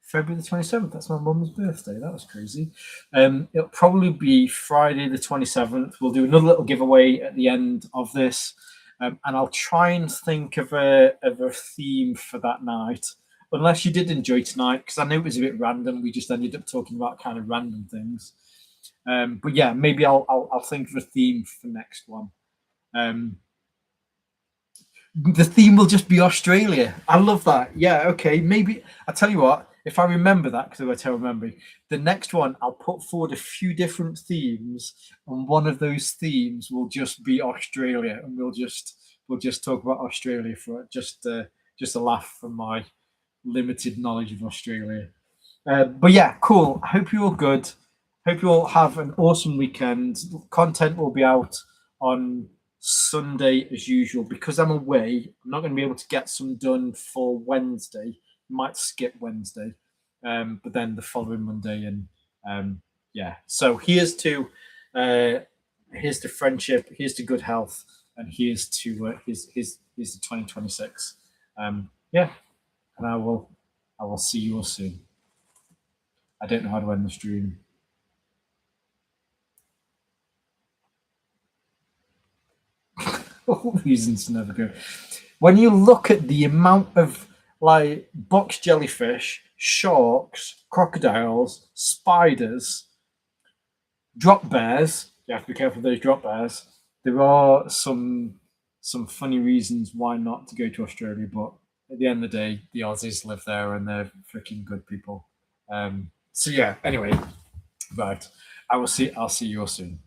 February the 27th. That's my mum's birthday. That was crazy. It'll probably be Friday the 27th. We'll do another little giveaway at the end of this, and I'll try and think of a theme for that night. Unless you did enjoy tonight, because I know it was a bit random. We just ended up talking about kind of random things. But yeah, maybe I'll think of a theme for next one. The theme will just be Australia. I love that. Yeah, okay. Maybe I'll tell you what. If I remember that, because I tell remembering, the next one I'll put forward a few different themes, and one of those themes will just be Australia, and we'll just talk about Australia for just a laugh from my limited knowledge of Australia. But yeah, cool. I hope you're all good. Hope you all have an awesome weekend. Content will be out on Sunday as usual. Because I'm away, I'm not going to be able to get some done for Wednesday. Might skip Wednesday, but then the following Monday. And yeah, so here's to friendship. Here's to good health. and here's to here's the 2026. Yeah, and I will see you all soon. I don't know how to end the stream. All reasons to never go. When you look at the amount of like box jellyfish, sharks, crocodiles, spiders, drop bears, you have to be careful of those drop bears. There are some funny reasons why not to go to Australia, but at the end of the day, the Aussies live there and they're freaking good people. So yeah. Anyway, right. I'll see you all soon.